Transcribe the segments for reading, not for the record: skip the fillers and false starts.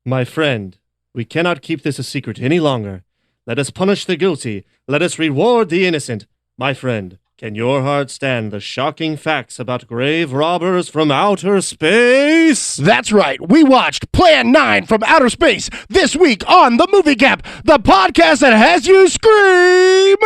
My friend, we cannot keep this a secret any longer. Let us punish the guilty. Let us reward the innocent. My friend, can your heart stand the shocking facts about grave robbers from outer space? That's right. We watched Plan 9 from Outer Space this week on The Movie Gap, the podcast that has you scream.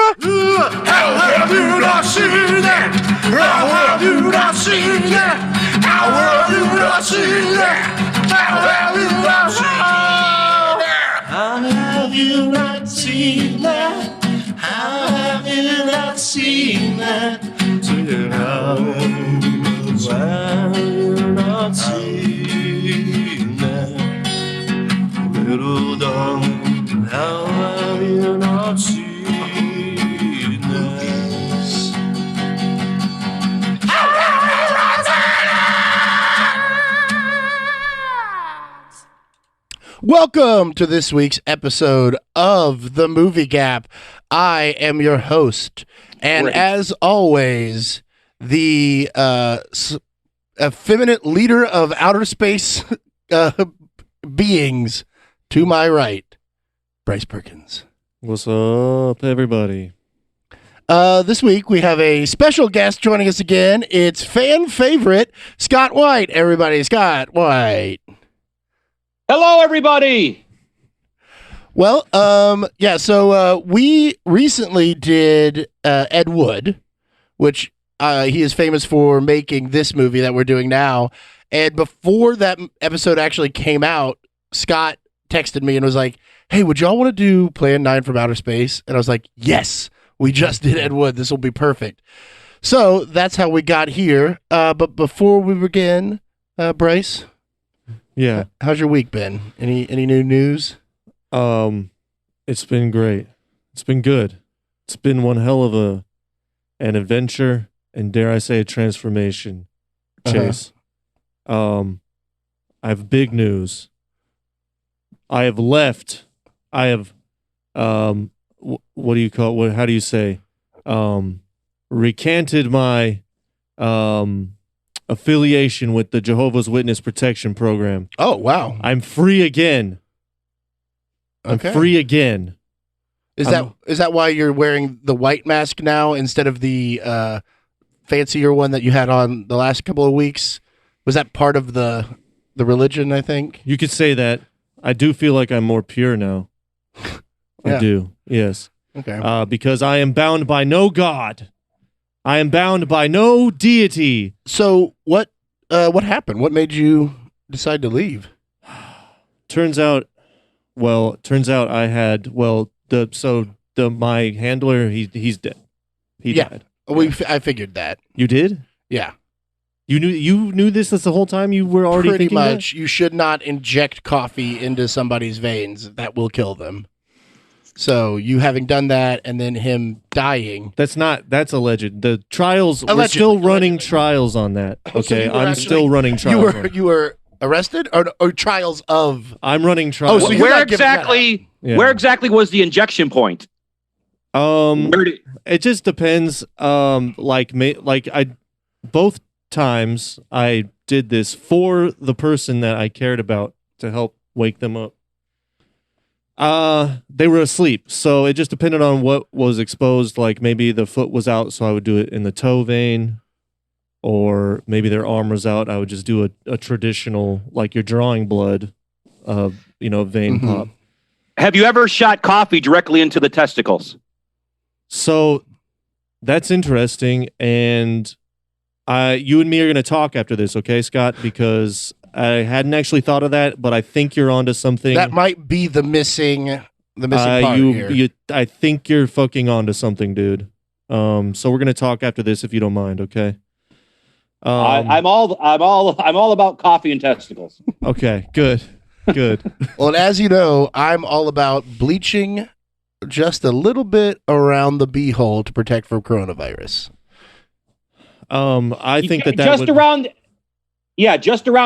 How have you not seen that? How have you not seen that? How have you not seen that? How have you not seen that? How have you not seen that? How have you not seen that? How have you not seen that? Little darling, how have you not seen this? How have you not seen it? Welcome to this week's episode of The Movie Gap. I am your host, and as always, the effeminate leader of outer space beings to my right, Bryce Perkins. What's up, everybody? This week we have a special guest joining us again. It's fan favorite Scott White. Everybody, Scott White. Hello, everybody. Well, so we recently did Ed Wood, which he is famous for making this movie that we're doing now. And before that episode actually came out, Scott texted me and was like, hey, would y'all want to do Plan 9 from Outer Space? And I was like, yes, we just did Ed Wood. This will be perfect. So that's how we got here. But before we begin, Bryce? Yeah. How's your week been? Any new news? It's been great. It's been good. It's been one hell of an adventure, and dare I say a transformation, Chase. I have big news. I have left. I have what do you call it? How do you say? Recanted my affiliation with the Jehovah's Witness Protection Program. Oh, wow. I'm free again. I'm free again. Is that why you're wearing the white mask now instead of the fancier one that you had on the last couple of weeks? Was that part of the religion, I think? You could say that. I do feel like I'm more pure now. Yeah. I do, yes. Okay. Because I am bound by no God. I am bound by no deity. So what happened? What made you decide to leave? Turns out I had my handler he's dead. He died. I figured that. You did? Yeah. You knew this the whole time. You were already pretty thinking much. that? You should not inject coffee into somebody's veins. That will kill them. So you having done that and then him dying. That's alleged. The trials, we're still running trials on that. Okay, So still running trials. You were arrested or trials of? I'm running trials. Oh, so Where exactly was the injection point? It just depends. Both times I did this for the person that I cared about to help wake them up. They were asleep, so it just depended on what was exposed. Like maybe the foot was out, so I would do it in the toe vein, or maybe their arm was out. I would just do a traditional, like you're drawing blood, vein pop. Have you ever shot coffee directly into the testicles? So that's interesting, and you and me are going to talk after this, okay, Scott? Because I hadn't actually thought of that, but I think you're onto something. That might be the missing part here. I think you're fucking onto something, dude. So we're going to talk after this if you don't mind, okay? I'm all about coffee and testicles. Okay, good. Well, and as you know, I'm all about bleaching just a little bit around the beehole to protect from coronavirus. I think that just around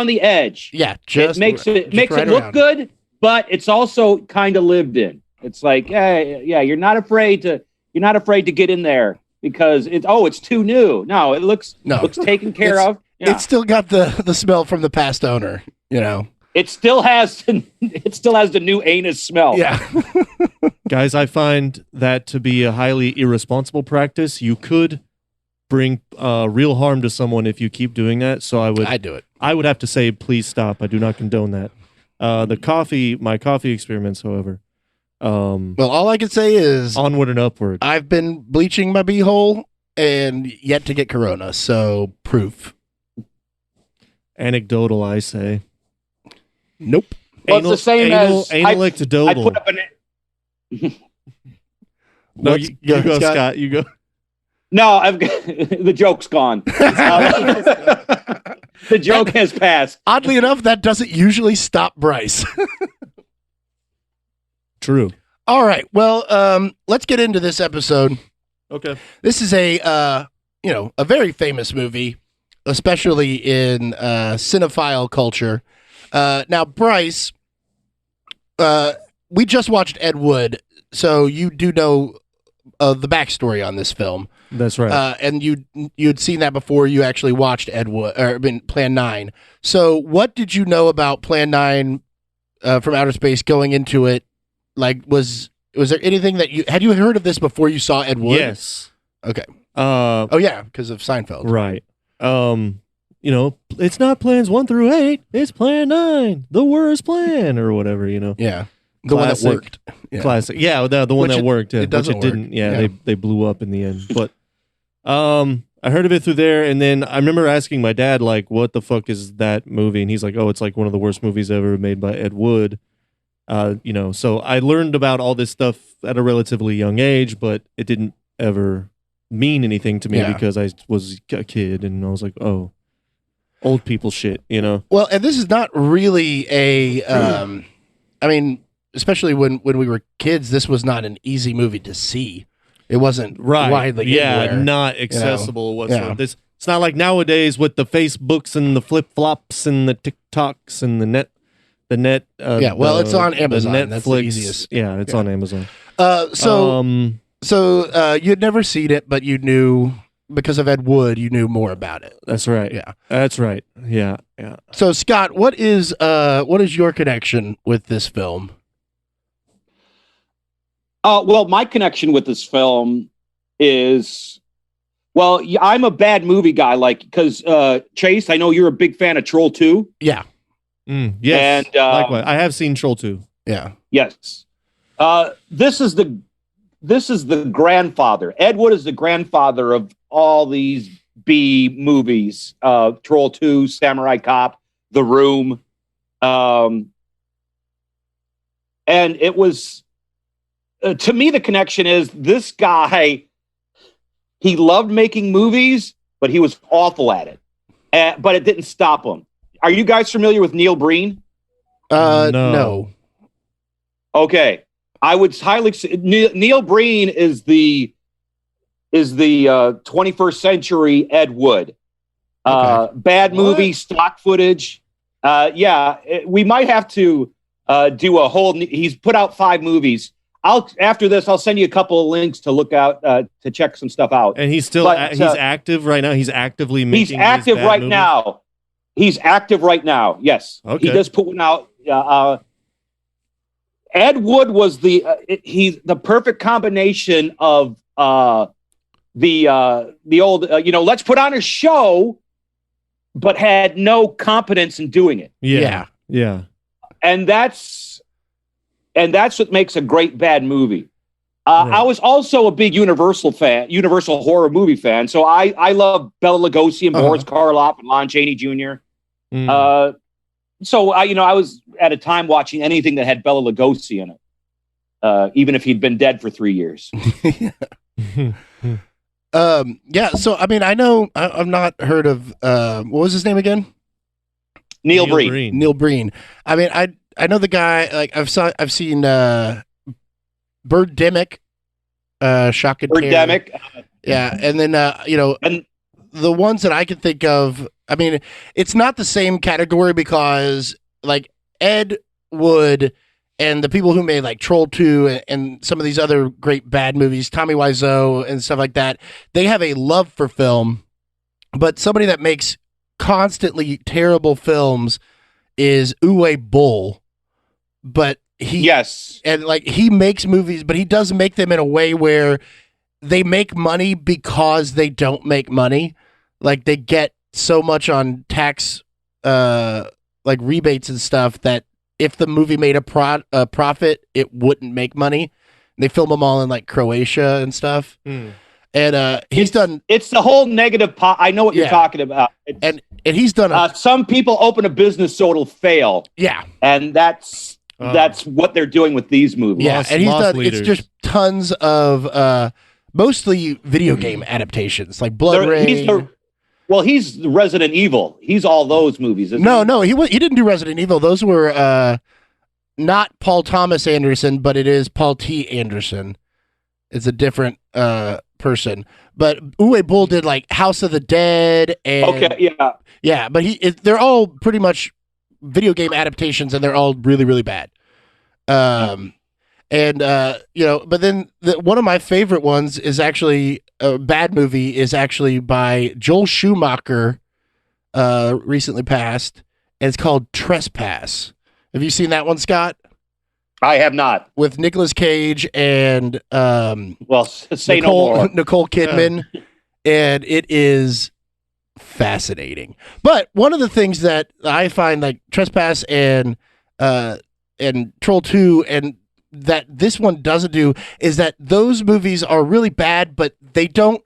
the edge. Yeah, it makes it look good, but it's also kind of lived in. It's like, you're not afraid to get in there because it's too new. No, looks taken care of. Yeah. It's still got the smell from the past owner, you know. It still has the new anus smell. Yeah. Guys, I find that to be a highly irresponsible practice. You could bring real harm to someone if you keep doing that. So I do it. I would have to say, please stop. I do not condone that. My coffee experiments, however. Well, all I can say is onward and upward. I've been bleaching my beehole and yet to get corona. So proof. Anecdotal, I say. Nope. Well, it's the same as anecdotal. I put up an. No, you go, Scott. You go. No, the joke's gone. The joke has passed. Oddly enough, that doesn't usually stop Bryce. True. All right. Well, let's get into this episode. Okay. This is a very famous movie, especially in cinephile culture. Now, Bryce, we just watched Ed Wood, so you do know the backstory on this film. That's right. And you'd seen that before you actually watched Ed Wood, Plan 9. So, what did you know about Plan 9 from outer space going into it? Like, was there anything that had you heard of this before you saw Ed Wood? Yes. Okay. Oh yeah, because of Seinfeld. Right. It's not plans 1 through 8. It's Plan 9, the worst plan, or whatever. Yeah. The one that worked. Yeah. Classic. Yeah, the one that worked. Yeah, it doesn't which it didn't. work. Yeah, they blew up in the end. But I heard of it through there, and then I remember asking my dad, like, what the fuck is that movie? And he's like, oh, it's like one of the worst movies ever made by Ed Wood. So I learned about all this stuff at a relatively young age, but it didn't ever mean anything to me because I was a kid, and I was like, oh, old people shit, Well, and this is not really a, especially when we were kids, this was not an easy movie to see. It wasn't widely anywhere, not accessible whatsoever. Yeah. It's not like nowadays with the Facebooks and the flip flops and the TikToks and the net. It's on Amazon. Netflix. That's the easiest. Yeah, it's on Amazon. So you'd never seen it, but you knew because of Ed Wood, you knew more about it. That's right. Yeah, that's right. Yeah. So Scott, what is your connection with this film? Well, my connection with this film is, well, I'm a bad movie guy, because Chase, I know you're a big fan of Troll 2. Yeah. Yes. And likewise, I have seen Troll 2. Yeah. Yes. This is the grandfather. Ed Wood is the grandfather of all these B movies. Troll 2, Samurai Cop, The Room. And it was, to me, the connection is this guy, he loved making movies, but he was awful at it. But it didn't stop him. Are you guys familiar with Neil Breen? No. Okay. I would highly Neil Breen is the 21st century Ed Wood. Bad movie, stock footage. We might have to do a whole. He's put out 5 movies. After this, I'll send you a couple of links to look out to check some stuff out. And he's still he's active right now. He's actively making. He's active right now. He's active right now. Yes. Okay. He does put one out. Ed Wood was he's the perfect combination of the old let's put on a show, but had no competence in doing it. Yeah. And that's what makes a great bad movie. I was also a big Universal horror movie fan. So I love Bela Lugosi and Boris Karloff and Lon Chaney Jr. So I was at a time watching anything that had Bela Lugosi in it, even if he'd been dead for 3 years. So I know I've not heard of what was his name again? Neil Breen. Neil Breen. I know the guy. Like I've seen Birdemic, Shock and Terror. Birdemic. Yeah, and then and the ones that I can think of. It's not the same category because like Ed Wood and the people who made like Troll 2 and some of these other great bad movies, Tommy Wiseau and stuff like that, they have a love for film. But somebody that makes constantly terrible films is Uwe Boll, but he makes movies, but he does make them in a way where they make money because they don't make money. Like they get so much on tax, like rebates and stuff that if the movie made a profit, it wouldn't make money. They film them all in like Croatia and stuff. And he's done. It's the whole negative. I know what you're talking about. And he's done. Some people open a business so it'll fail. Yeah, and that's what they're doing with these movies. Yeah, and he's done. Leaders. It's just tons of mostly video game adaptations, like Blood Rain. He's Resident Evil. He's all those movies. No, he didn't do Resident Evil. Those were not Paul Thomas Anderson, but it is Paul T. Anderson. It's a different person. But Uwe Boll did like House of the Dead and but they're all pretty much video game adaptations, and they're all really, really bad. But then one of my favorite ones is actually a bad movie is actually by Joel Schumacher, recently passed, and it's called Trespass. Have you seen that one, Scott? I have not. With Nicolas Cage and say no more. Nicole Kidman, and it is fascinating. But one of the things that I find like Trespass and Troll 2 and that this one doesn't do is that those movies are really bad, but they don't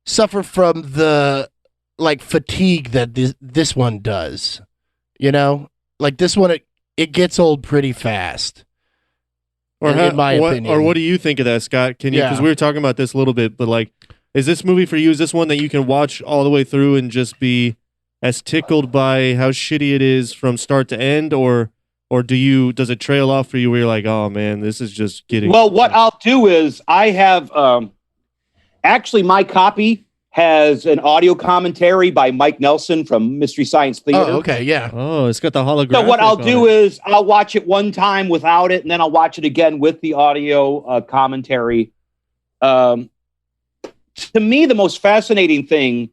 suffer from the like fatigue that this one does. You know, like this one, it gets old pretty fast. In my opinion. Or what do you think of that, Scott? Can you? Because we were talking about this a little bit, but like, is this movie for you? Is this one that you can watch all the way through and just be as tickled by how shitty it is from start to end, or does it trail off for you where you're like, oh man, this is just getting... Well, what I'll do is I have actually my copy has an audio commentary by Mike Nelson from Mystery Science Theater. Oh, okay, yeah. Oh, it's got the holographic. So what I'll do is I'll watch it one time without it, and then I'll watch it again with the audio commentary. To me, the most fascinating thing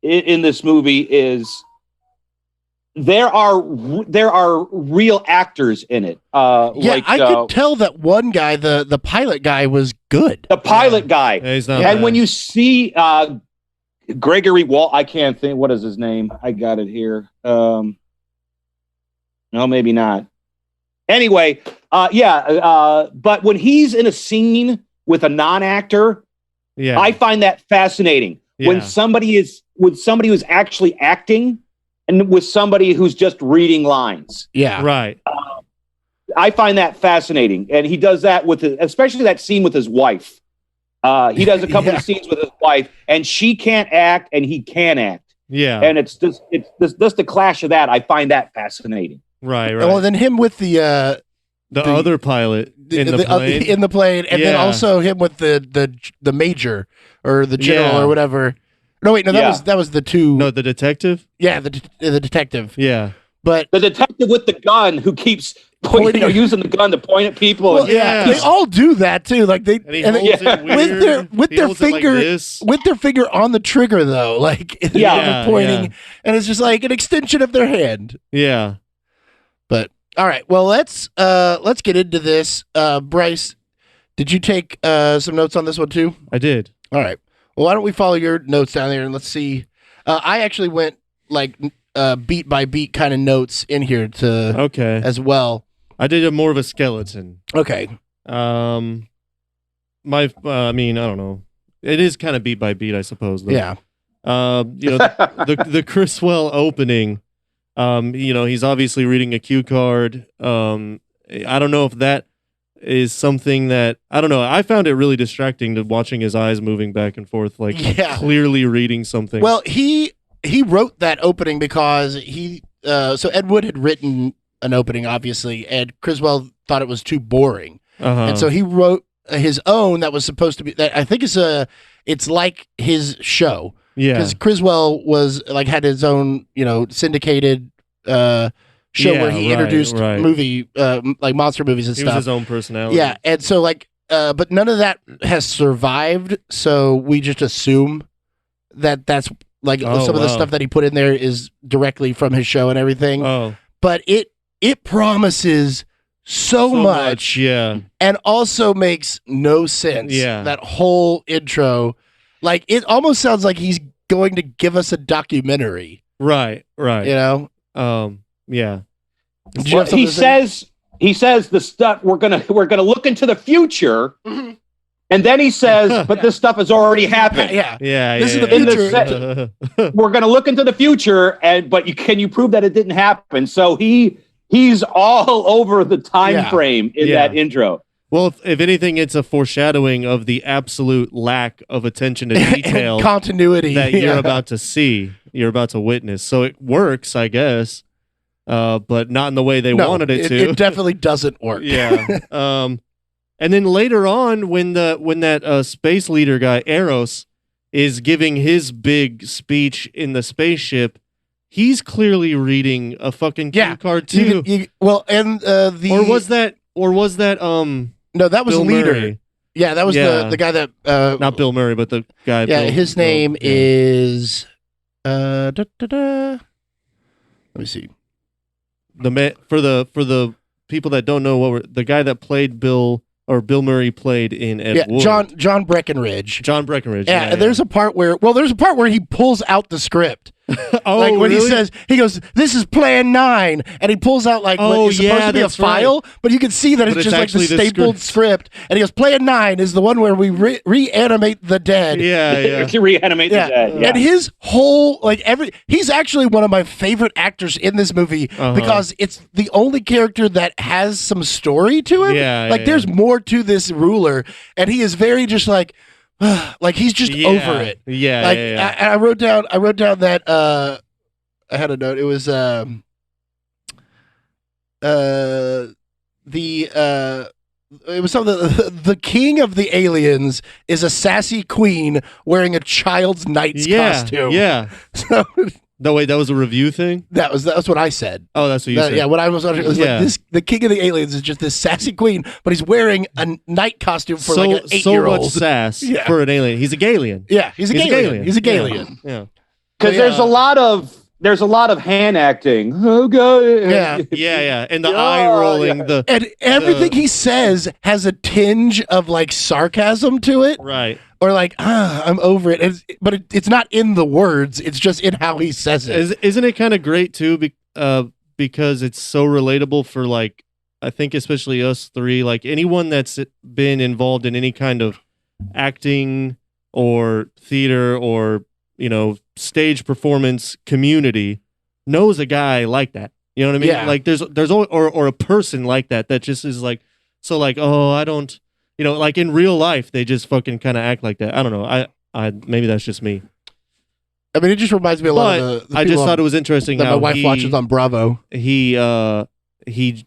in this movie is there are real actors in it. I could tell that one guy, the pilot guy, was good. The pilot guy. Yeah, he's not and bad. when you see Gregory Walt, I can't think, what is his name? I got it here. No, maybe not. Anyway, but when he's in a scene with a non-actor, I find that fascinating. Yeah. When somebody who's actually acting and with somebody who's just reading lines. Yeah. Right. I find that fascinating. And he does that especially that scene with his wife. He does a couple of scenes with his wife, and she can't act, and he can act. Yeah, and it's just the clash of that. I find that fascinating. Right. Well, then him with the other pilot in the plane, and then also him with the major or the general or whatever. No, wait, no, that was the two. No, the detective. Yeah, the detective. Yeah, but the detective with the gun who keeps using the gun to point at people. Well, they all do that too. Like with their finger on the trigger though, like pointing, and it's just like an extension of their hand. Yeah. But all right, well let's get into this. Bryce, did you take some notes on this one too? I did. All right. Well, why don't we follow your notes down there and let's see. I actually went like beat by beat kind of notes in here as well. I did more of a skeleton. Okay. I mean, I don't know. It is kind of beat by beat, I suppose. Though. Yeah. The Criswell opening. He's obviously reading a cue card. I don't know if that is something that I don't know. I found it really distracting to watching his eyes moving back and forth, like clearly reading something. Well, he wrote that opening because so Ed Wood had written an opening, obviously, and Criswell thought it was too boring, and so he wrote his own that was supposed to be. That I think it's like his show, because Criswell was like had his own syndicated show where he introduced movie like monster movies and he stuff. Was his own personality. Yeah, and so but none of that has survived, so we just assume that that's like some of the stuff that he put in there is directly from his show and everything. Oh. but it promises so much, yeah, and also makes no sense. Yeah. That whole intro, like it almost sounds like he's going to give us a documentary. right. You know, Yeah, Did you have Well, something to say? he says the stuff we're gonna look into the future, and then he says, but this stuff has already happened. Yeah. yeah. This is yeah, the yeah. future. We're gonna look into the future, but can you prove that it didn't happen? So he's all over the time frame in Yeah. that intro. Well, if anything, it's a foreshadowing of the absolute lack of attention to detail And continuity that you're about to see, you're about to witness. So it works, I guess, but not in the way they wanted it to. It definitely doesn't work. Yeah. And then later on, when that space leader guy Eros is giving his big speech in the spaceship, he's clearly reading a fucking cue card too. Or was that no, that was Bill leader. Murray? Yeah, that was Yeah. the guy that Not Bill Murray, but the guy. yeah, his name yeah. is let me see. For the people that don't know the guy that played Bill Murray played in Ed Wood. John Breckenridge. John Breckenridge. Yeah, and there's a part where he pulls out the script. Oh, like when really? he goes, "This is Plan 9," and he pulls out like what is supposed to be a that's right. file, but you can see that But it's it's just like the actually the stapled script. And he goes, "Plan 9 is the one where we reanimate the dead." Yeah. To reanimate the dead. Yeah. And his whole he's actually one of my favorite actors in this movie because it's the only character that has some story to him. Yeah, There's more to this ruler, and he is very just like he's just over it. Yeah. I wrote down that I had a note. It was it was something. The king of the aliens is a sassy queen wearing a child's knight's costume. Yeah. So No, wait, that was a review thing? that's what I said. Oh, that's what you said. Yeah, what I was watching, it was Yeah. like this: the king of the aliens is just this sassy queen, but he's wearing a knight costume for like an 8-year-old. So much sass for an alien. He's a Galilean. Yeah, he's a Galilean. He's a Galilean. Yeah. Because there's a lot of hand acting. Oh god. Yeah. And the eye rolling. And everything he says has a tinge of like sarcasm to it. Right. Or like, I'm over it. But it's not in the words. It's just in how he says it. Isn't it kind of great too? Because it's so relatable for like, I think especially us three, like anyone that's been involved in any kind of acting or theater or, stage performance community knows a guy like that. You know what I mean? Yeah. Like there's or a person like that just is like, so like, oh, I don't, like in real life, they just fucking kind of act like that. I don't know. I maybe that's just me. I mean, it just reminds me a lot of the I just people thought it was interesting that how my wife watches on Bravo. He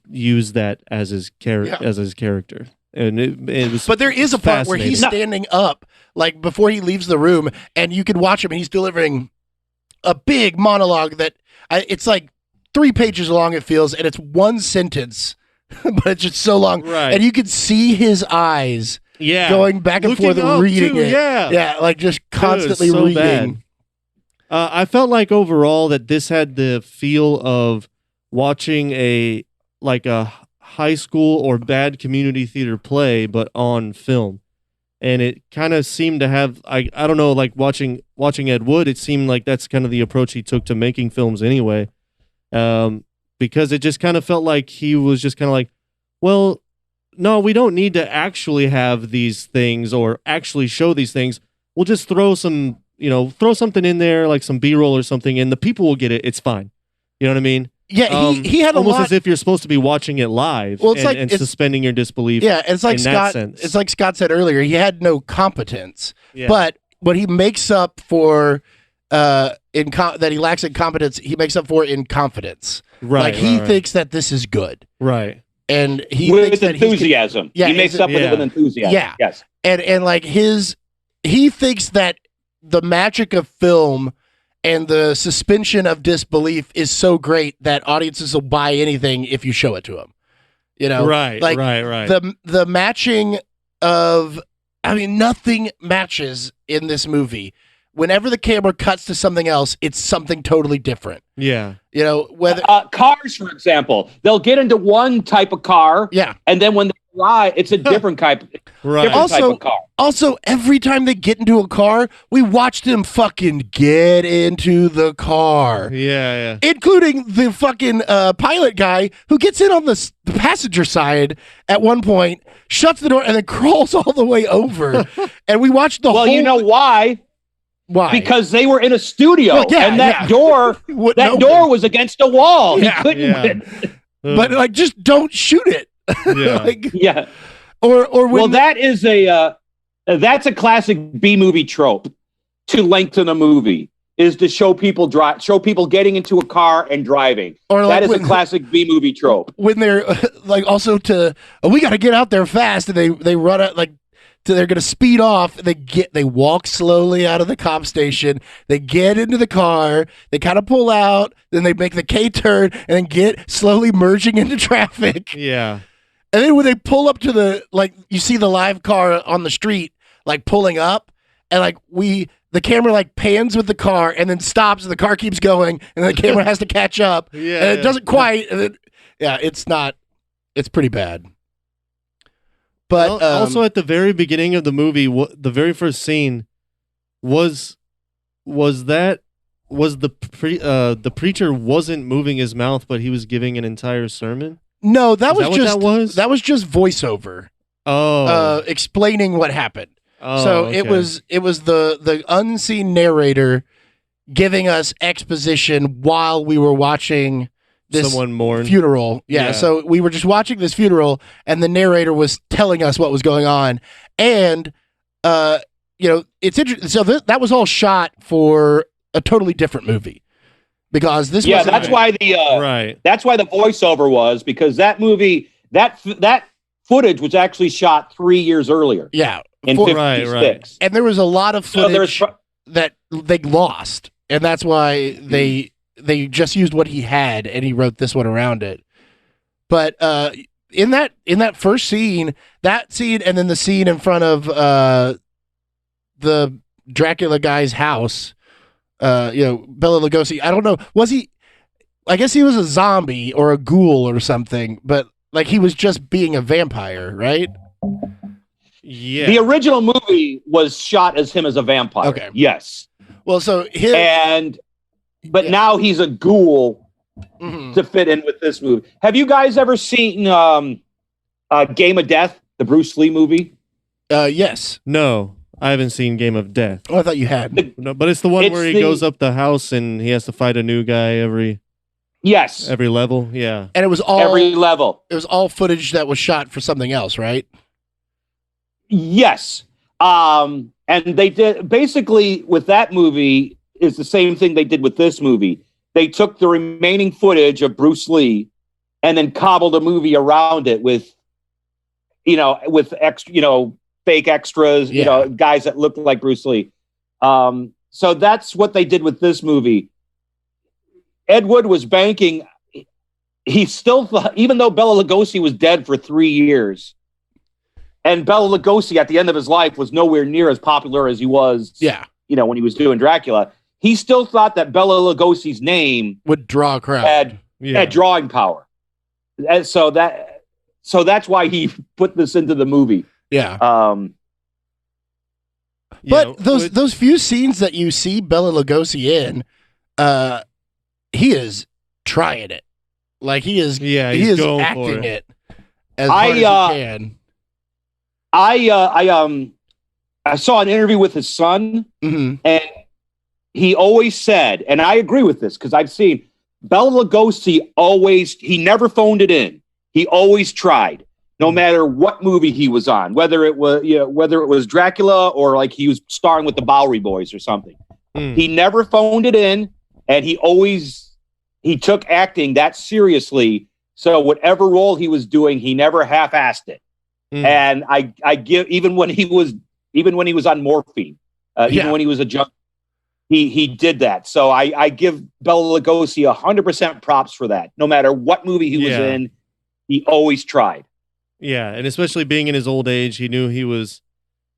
used that as his character. And it was, but there is a part where he's standing up, like before he leaves the room, and you can watch him, and he's delivering a big monologue that it's like 3 pages long. It feels, and it's one sentence, but it's just so long, right? And you can see his eyes, going back and forth, reading it, like just constantly reading. Bad. I felt like overall that this had the feel of watching a high school or bad community theater play, but on film. And it kind of seemed to have, I don't know, like watching Ed Wood, it seemed like that's kind of the approach he took to making films anyway. Because it just kind of felt like he was just kind of like, well, no, we don't need to actually have these things or actually show these things. We'll just throw something in there, like some B-roll or something, and the people will get it. It's fine. You know what I mean? Yeah, he had almost as if you're supposed to be watching it live. Well, it's suspending your disbelief. Yeah, it's like Scott. It's like Scott said earlier. He had no competence, but what he makes up for that he lacks in competence, he makes up for in confidence. Right. Like he thinks that this is good. Right. And he with enthusiasm. He makes up with it with enthusiasm. Yeah. Yes. And like he thinks that the magic of film and the suspension of disbelief is so great that audiences will buy anything if you show it to them. Right, like right. The matching of, nothing matches in this movie whenever the camera cuts to something else, it's something totally different. Yeah. You know, whether cars, for example, they'll get into one type of car, and then when they fly, it's a different type, Right. type of car. Also, every time they get into a car, we watch them fucking get into the car. Yeah. Including the fucking pilot guy who gets in on the passenger side at one point, shuts the door, and then crawls all the way over. And we watched the whole... Well, you know why? Why? Because they were in a studio, Well, yeah, and that door was against a wall. He couldn't win. But, like, just don't shoot it. Yeah. Or when that is that's a classic B movie trope to lengthen a movie, is to show people getting into a car and driving. Or that is a classic B movie trope. When they're like also we got to get out there fast, and they run out they're going to speed off. They walk slowly out of the cop station. They get into the car. They kind of pull out. Then they make the K turn and then get slowly merging into traffic. Yeah. And then when they pull up to you see the live car on the street, like pulling up, and the camera pans with the car and then stops, and the car keeps going, and then the camera has to catch up. And it doesn't quite. And then, it's pretty bad. But also at the very beginning of the movie, the very first scene was the preacher wasn't moving his mouth, but he was giving an entire sermon. No, that was just voiceover. Oh, explaining what happened. Oh, so okay. it was the unseen narrator giving us exposition while we were watching this someone mourn funeral. Yeah, so we were just watching this funeral, and the narrator was telling us what was going on. And it's interesting. So that was all shot for a totally different movie. Because this that's why the voiceover was, because that movie, that footage was actually shot 3 years earlier. Yeah. In 56. Right. And there was a lot of footage that they lost, and that's why they just used what he had, and he wrote this one around it. But in that first scene, and then the scene in front of the Dracula guy's house, Bela Lugosi, I don't know, was he? I guess he was a zombie or a ghoul or something, but he was just being a vampire, right? Yeah. The original movie was shot as him as a vampire. Okay. Yes. Well, so now he's a ghoul to fit in with this movie. Have you guys ever seen Game of Death, the Bruce Lee movie? Yes. No, I haven't seen Game of Death. Oh, I thought you had. No, but it's the one where he goes up the house and he has to fight a new guy every level. Yeah. And it was all every level. It was all footage that was shot for something else, right? Yes. And they did basically with that movie is the same thing they did with this movie. They took the remaining footage of Bruce Lee and then cobbled a movie around it with fake extras, guys that looked like Bruce Lee. So that's what they did with this movie. Ed Wood was banking. He still thought, even though Bela Lugosi was dead for 3 years, and Bela Lugosi at the end of his life was nowhere near as popular as he was, when he was doing Dracula, he still thought that Bela Lugosi's name would draw a crowd, had drawing power. And so that's why he put this into the movie. Yeah. But those few scenes that you see Bela Lugosi in, he is trying it. He is acting it as hard as he can. I saw an interview with his son, and he always said, and I agree with this because I've seen Bela Lugosi he never phoned it in. He always tried, no matter what movie he was on, whether it was Dracula or he was starring with the Bowery Boys or something. He never phoned it in, and he took acting that seriously. So whatever role he was doing, he never half-assed it. And I give even when he was on morphine, even when he was a junkie, he did that. So I give Bela Lugosi 100% props for that. No matter what movie he was in, he always tried. Yeah, and especially being in his old age, he knew he was,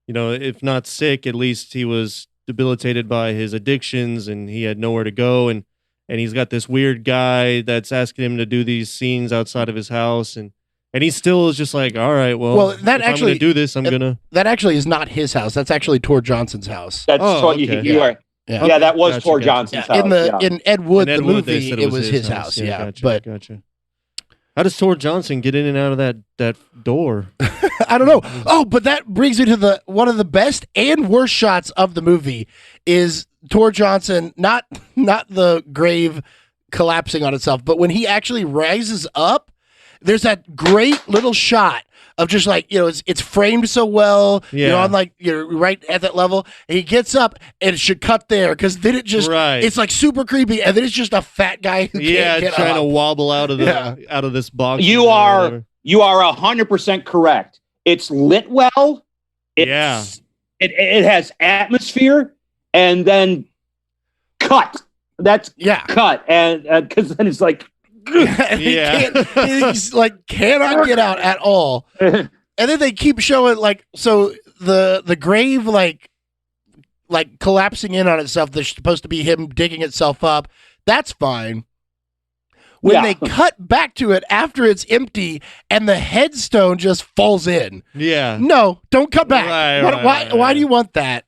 if not sick, at least he was debilitated by his addictions and he had nowhere to go. And he's got this weird guy that's asking him to do these scenes outside of his house. And he still is just like, all right, well that if actually, I'm going to do this, I'm going to. That actually is not his house. That's actually Tor Johnson's house. That's okay. you are. Yeah. Yeah, that was Gotcha, Tor gotcha. Johnson's house. In Ed Wood, In Ed the Wood, they movie, said it was his house. Yeah, gotcha, but gotcha. How does Tor Johnson get in and out of that door? I don't know. Oh, but that brings me to one of the best and worst shots of the movie is Tor Johnson, not the grave collapsing on itself, but when he actually rises up, there's that great little shot of just like, it's framed so well, on like, you're right at that level, and he gets up and it should cut there because then it just, it's like super creepy, and then it's just a fat guy who can't get trying up. to wobble out of this box. You are 100% correct. It's lit well. It has atmosphere, and then cut. That's cut, and because then it's like. He's like cannot get out at all, and then they keep showing like the grave like collapsing in on itself. There's supposed to be him digging itself up. That's fine. When they cut back to it after it's empty and the headstone just falls in. Yeah. No, don't cut back. Why do you want that?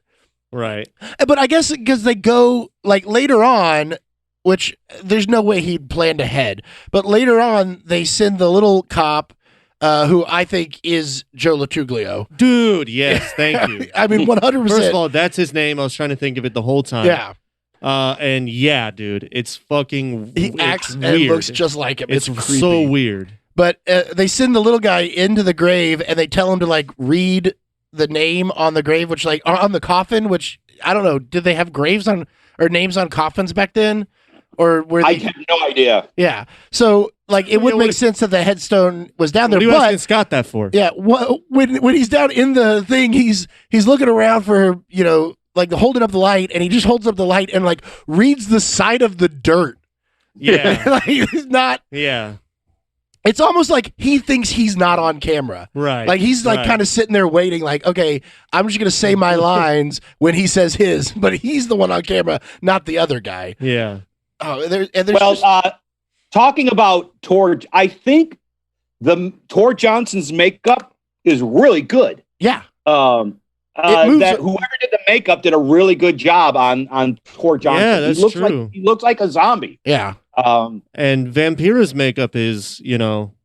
Right. But I guess because they go like later on. Which there's no way he'd planned ahead. But later on, they send the little cop, who I think is Joe Lattuglio. Dude, yes, thank you. I mean, 100%. First of all, that's his name. I was trying to think of it the whole time. Yeah. And yeah, dude, it's fucking He acts weird. and looks just like him. It's creepy. So weird. But they send the little guy into the grave, and they tell him to, like, read the name on the grave, which, like, on the coffin, which, I don't know, did they have graves on, or names on coffins back then? Or were I have no idea. Yeah. So, like, it would make sense that the headstone was down there. What are you asking Scott that for? Yeah. When he's down in the thing, he's looking around for, like holding up the light, and he just holds up the light and like reads the side of the dirt. Yeah. Like, he's not. Yeah. It's almost like he thinks he's not on camera. Right. Like he's like kind of sitting there waiting, like, okay, I'm just going to say my lines when he says his, but he's the one on camera, not the other guy. Yeah. Oh, talking about Tor, I think the Tor Johnson's makeup is really good. Yeah. Whoever did the makeup did a really good job on Tor Johnson. Yeah, that's true. He looks like a zombie. Yeah. And Vampira's makeup is,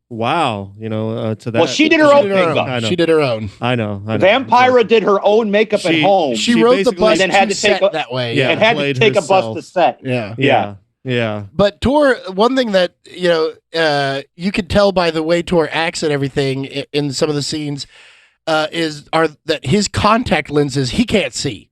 wow, to that. Well, she did her own makeup. She did her own. I know. Vampira did her own makeup at home. She rode the bus and then had to take that way. Yeah, and had to take a bus to set. Yeah. But Tor, one thing that you could tell by the way Tor acts and everything in some of the scenes are that his contact lenses he can't see.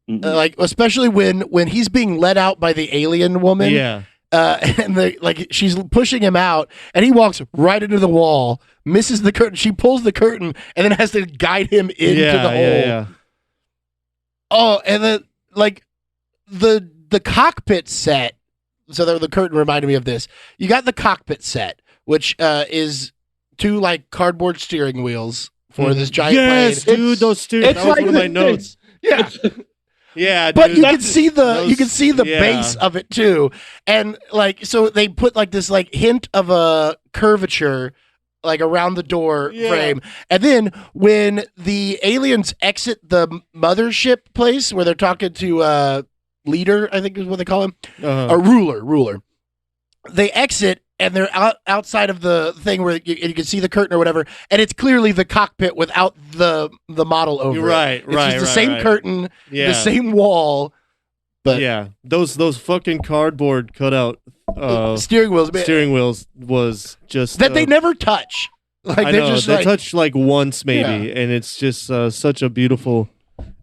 Mm-hmm. Like especially when he's being let out by the alien woman. Yeah. And she's pushing him out, and he walks right into the wall, misses the curtain. She pulls the curtain, and then has to guide him into the hole. Yeah. Oh, and then the cockpit set. So the curtain reminded me of this. You got the cockpit set, which is two like cardboard steering wheels for this giant plane. Yes, dude, those steering. That was one of my notes. Yeah. Yeah, but dude, you can see the base of it too, and so they put like this like hint of a curvature like around the door frame, and then when the aliens exit the mothership place where they're talking to leader, I think is what they call him, a ruler. They exit. And they're outside of the thing where you can see the curtain or whatever, and it's clearly the cockpit without the model over it. It's just the same curtain, the same wall. But yeah, those fucking cardboard cutout steering wheels was just that they never touch. Like they touch like once maybe, and it's just such a beautiful.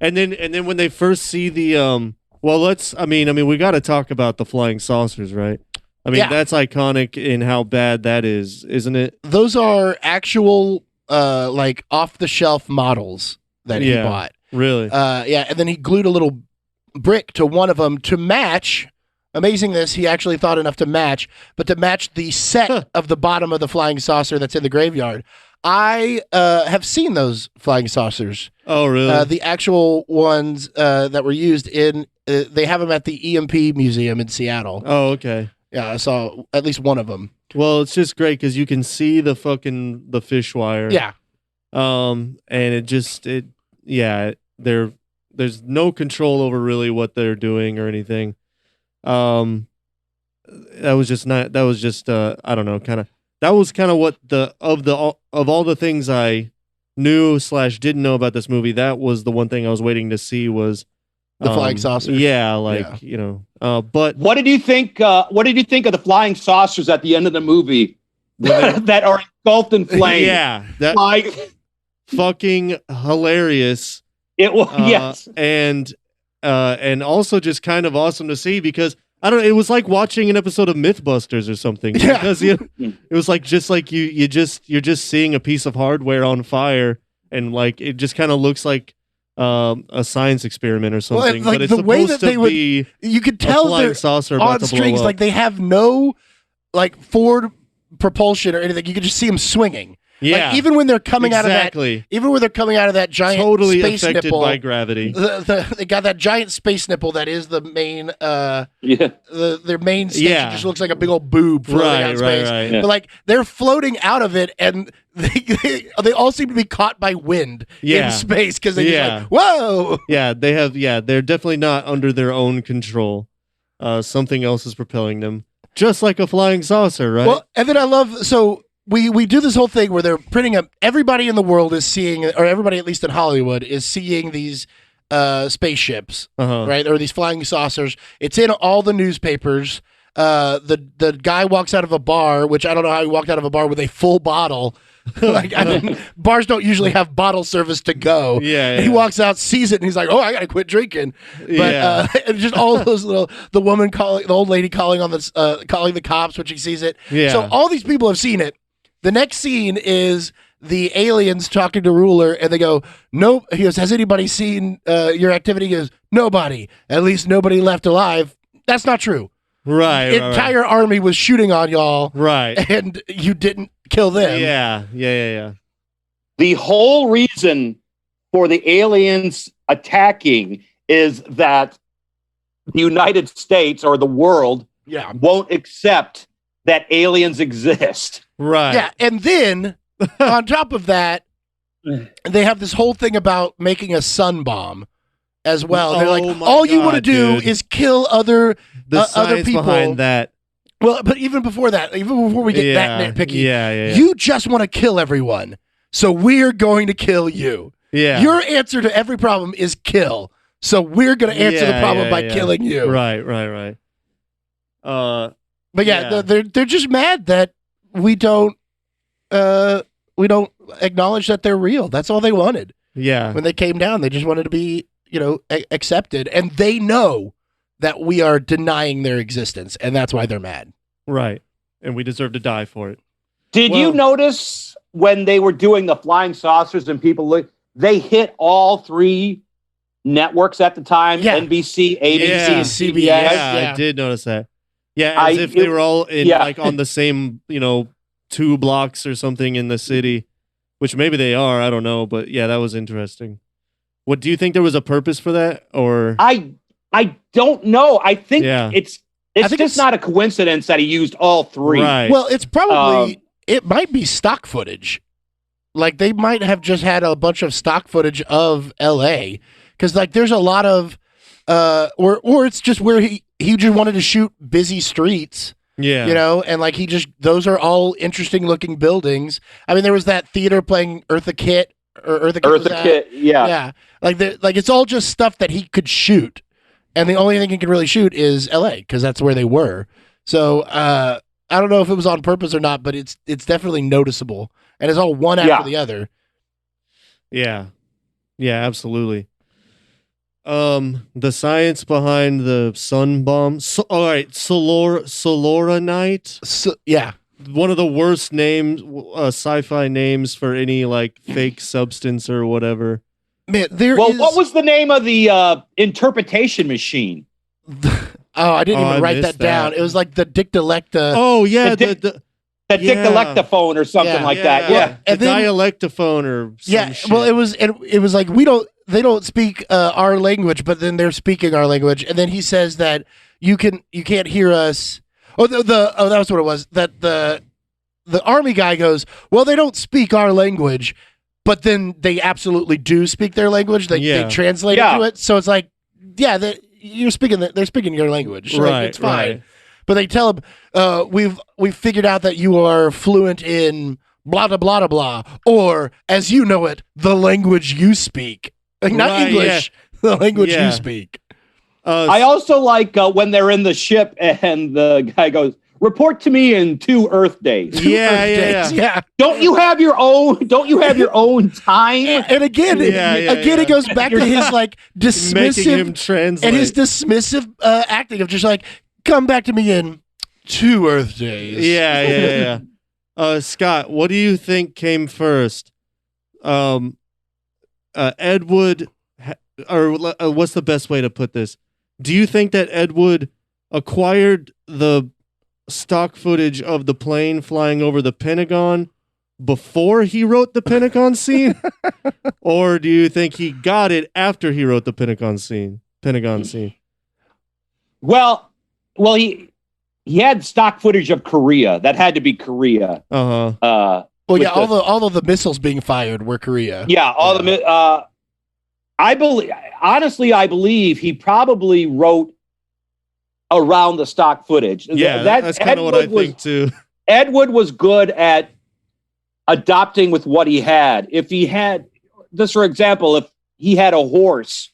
And then when they first see the we got to talk about the flying saucers, right? I mean, that's iconic in how bad that is, isn't it? Those are actual, like, off-the-shelf models that he bought. Really? And then he glued a little brick to one of them to match. Amazing this, he actually thought enough to match, but to match the set of the bottom of the flying saucer that's in the graveyard. I have seen those flying saucers. Oh, really? The actual ones that were used in, they have them at the EMP Museum in Seattle. Oh, okay. Yeah, I saw at least one of them. Well, it's just great because you can see the fish wire. Yeah. And there's no control over really what they're doing or anything. That was just I don't know, that was kind of what of all the things I knew / didn't know about this movie, that was the one thing I was waiting to see was the flying saucer. Yeah, but what did you think of the flying saucers at the end of the movie that are engulfed in flames? Yeah, that fucking hilarious. It was yes. And also just kind of awesome to see because I don't know, it was like watching an episode of Mythbusters or something. Yeah. Because it was like you're just seeing a piece of hardware on fire and like it just kind of looks like a science experiment or something. Well, like but it's the way supposed that they to be you could tell they're saucer about on to blow strings, up. like they have no like forward propulsion or anything. You could just see them swinging. Yeah, like, even when they're coming out of that giant totally space affected nipple by gravity. They got that giant space nipple that is the main their main station just looks like a big old boob floating out in space. Right. But like they're floating out of it and they all seem to be caught by wind in space because they just like, whoa. Yeah, they're definitely not under their own control. Something else is propelling them. Just like a flying saucer, right? Well, and then I love we do this whole thing where they're printing up. Everybody in the world is seeing, or everybody at least in Hollywood is seeing these spaceships, right, or these flying saucers. It's in all the newspapers. The guy walks out of a bar, which I don't know how he walked out of a bar with a full bottle. Like bars don't usually have bottle service to go. Yeah. He walks out, sees it, and he's like, "Oh, I gotta quit drinking." But and just all those the woman calling, the old lady calling on calling the cops when she sees it. Yeah. So all these people have seen it. The next scene is the aliens talking to Ruler, and they go, "Nope." He goes, "Has anybody seen your activity?" He goes, "Nobody. At least nobody left alive." That's not true. Right. Entire army was shooting on y'all. Right. And you didn't kill them. Yeah. The whole reason for the aliens attacking is that the United States or the world won't accept that aliens exist. Right. Yeah. And then on top of that, they have this whole thing about making a sun bomb as well. They're like, all you want to do is kill other people behind that. Well, but even before that, even before we get that nitpicky, you just want to kill everyone. So we're going to kill you. Yeah. Your answer to every problem is kill. So we're going to answer the problem by killing you. Right. But they're just mad that we don't acknowledge that they're real. That's all they wanted. Yeah. When they came down, they just wanted to be, accepted, and they know that we are denying their existence, and that's why they're mad. Right. And we deserve to die for it. Did you notice when they were doing the flying saucers and people they hit all three networks at the time? NBC, ABC, CBS. Yeah, I did notice that. Yeah, as if they were all in like on the same, 2 blocks or something in the city, which maybe they are. I don't know, but yeah, that was interesting. What do you think there was a purpose for that, or I don't know. I think it's just not a coincidence that he used all three. Right. Well, it's probably it might be stock footage. Like they might have just had a bunch of stock footage of LA because like there's a lot of or it's just where he just wanted to shoot busy streets. Yeah. And like those are all interesting looking buildings. I mean, there was that theater playing Eartha Kitt or Eartha Kitt. Yeah. Yeah. Like it's all just stuff that he could shoot. And the only thing he could really shoot is LA because that's where they were. So I don't know if it was on purpose or not, but it's definitely noticeable. And it's all one after the other. Yeah. Yeah, absolutely. The science behind the sun bomb. All right, Soloranite. Yeah. One of the worst names, sci-fi names for any like fake substance or whatever. Man, what was the name of the interpretation machine? I didn't even write that down. It was like the Dictalecta. Oh yeah, dictalectophone or something like that. Yeah. The dialectophone or some shit. Well, it was like they don't speak our language, but then they're speaking our language, and then he says that you can't hear us. Oh, that was what it was. That the army guy goes, well, they don't speak our language, but then they absolutely do speak their language. They translate it to it, so it's like, they're speaking your language, so right? It's fine. Right. But they tell him, we've figured out that you are fluent in blah blah blah blah, or as you know it, the language you speak, like not English, the language you speak. I also like when they're in the ship and the guy goes, report to me in 2 Earth days. Yeah. Don't you have your own time? And again, it goes back to his like dismissive, making him translate, and his dismissive acting of just like, come back to me in 2 Earth days. Yeah. Scott, what do you think came first? Ed Wood, or what's the best way to put this? Do you think that Ed Wood acquired the stock footage of the plane flying over the Pentagon before he wrote the Pentagon scene? Or do you think he got it after he wrote the Pentagon scene? Well, he had stock footage of Korea. That had to be Korea. Well, all of the missiles being fired were Korea. Yeah, I believe he probably wrote around the stock footage. Yeah, that's kind of what I think too. Ed Wood was good at adopting with what he had. If he had, just for example, if he had a horse,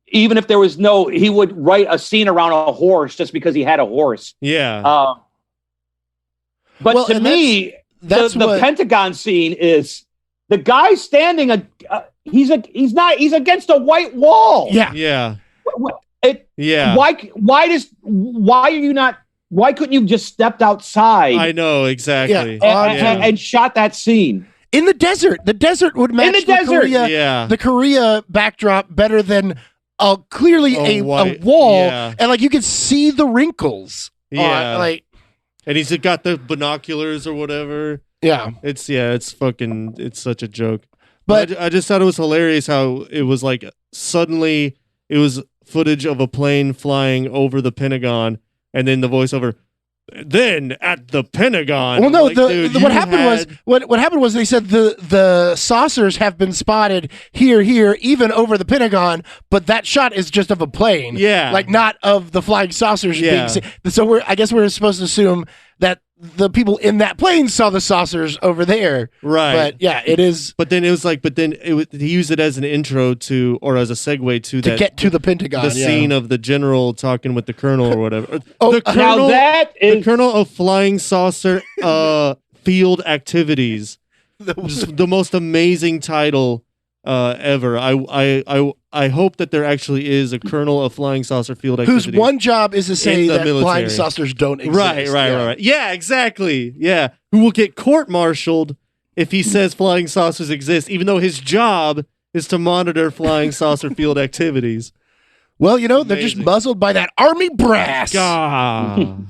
even if there was he would write a scene around a horse just because he had a horse. Yeah. But to me, the Pentagon scene is the guy standing. He's against a white wall. Yeah. Why couldn't you just stepped outside? I know exactly. And shot that scene in the desert. The desert would match the Korea backdrop better than clearly a wall, and like you could see the wrinkles. And he's got the binoculars or whatever. Yeah, it's such a joke. But I just thought it was hilarious how it was like suddenly it was footage of a plane flying over the Pentagon, and then the voiceover, then at the Pentagon. Well, no, what happened was they said the saucers have been spotted here, even over the Pentagon, but that shot is just of a plane. Yeah, like not of the flying saucers being seen. So I guess we're supposed to assume that the people in that plane saw the saucers over there. Right. But yeah, it is. But then it was like, he used it as an intro to, or as a segue to get to the Pentagon. The scene of the general talking with the colonel or whatever. The colonel of flying saucer field activities. Just the most amazing title ever. I hope that there actually is a colonel of flying saucer field activities. Whose one job is to say that flying saucers don't exist. Right. Yeah, exactly. Yeah. Who will get court-martialed if he says flying saucers exist, even though his job is to monitor flying saucer field activities. Well, they're just muzzled by that army brass. God.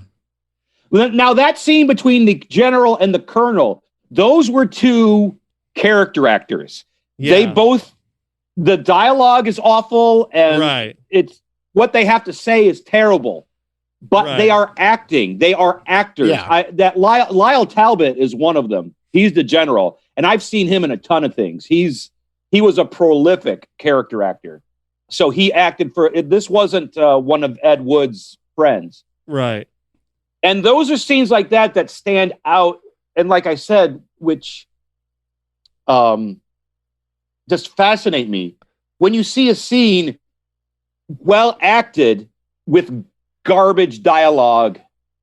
Now, that scene between the general and the colonel, those were 2 character actors. Yeah. They both, the dialogue is awful, and it's what they have to say is terrible. But they are acting. They are actors. Yeah. Lyle Talbot is one of them. He's the general, and I've seen him in a ton of things. He was a prolific character actor. So he acted this wasn't one of Ed Wood's friends. Right. And those are scenes like that stand out. And like I said, which just fascinate me. When you see a scene well acted with garbage dialogue,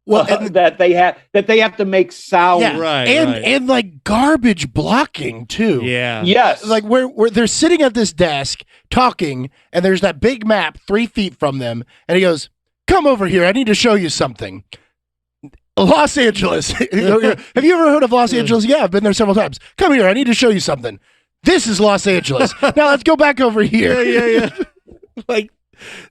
that they have to make sound, and like garbage blocking too. Yeah. Yes. Like where they're sitting at this desk talking, and there's that big map 3 feet from them, and he goes, "Come over here. I need to show you something." Los Angeles. Have you ever heard of Los Angeles? Yeah, I've been there several times. Come here. I need to show you something. This is Los Angeles. Now let's go back over here. Yeah. Like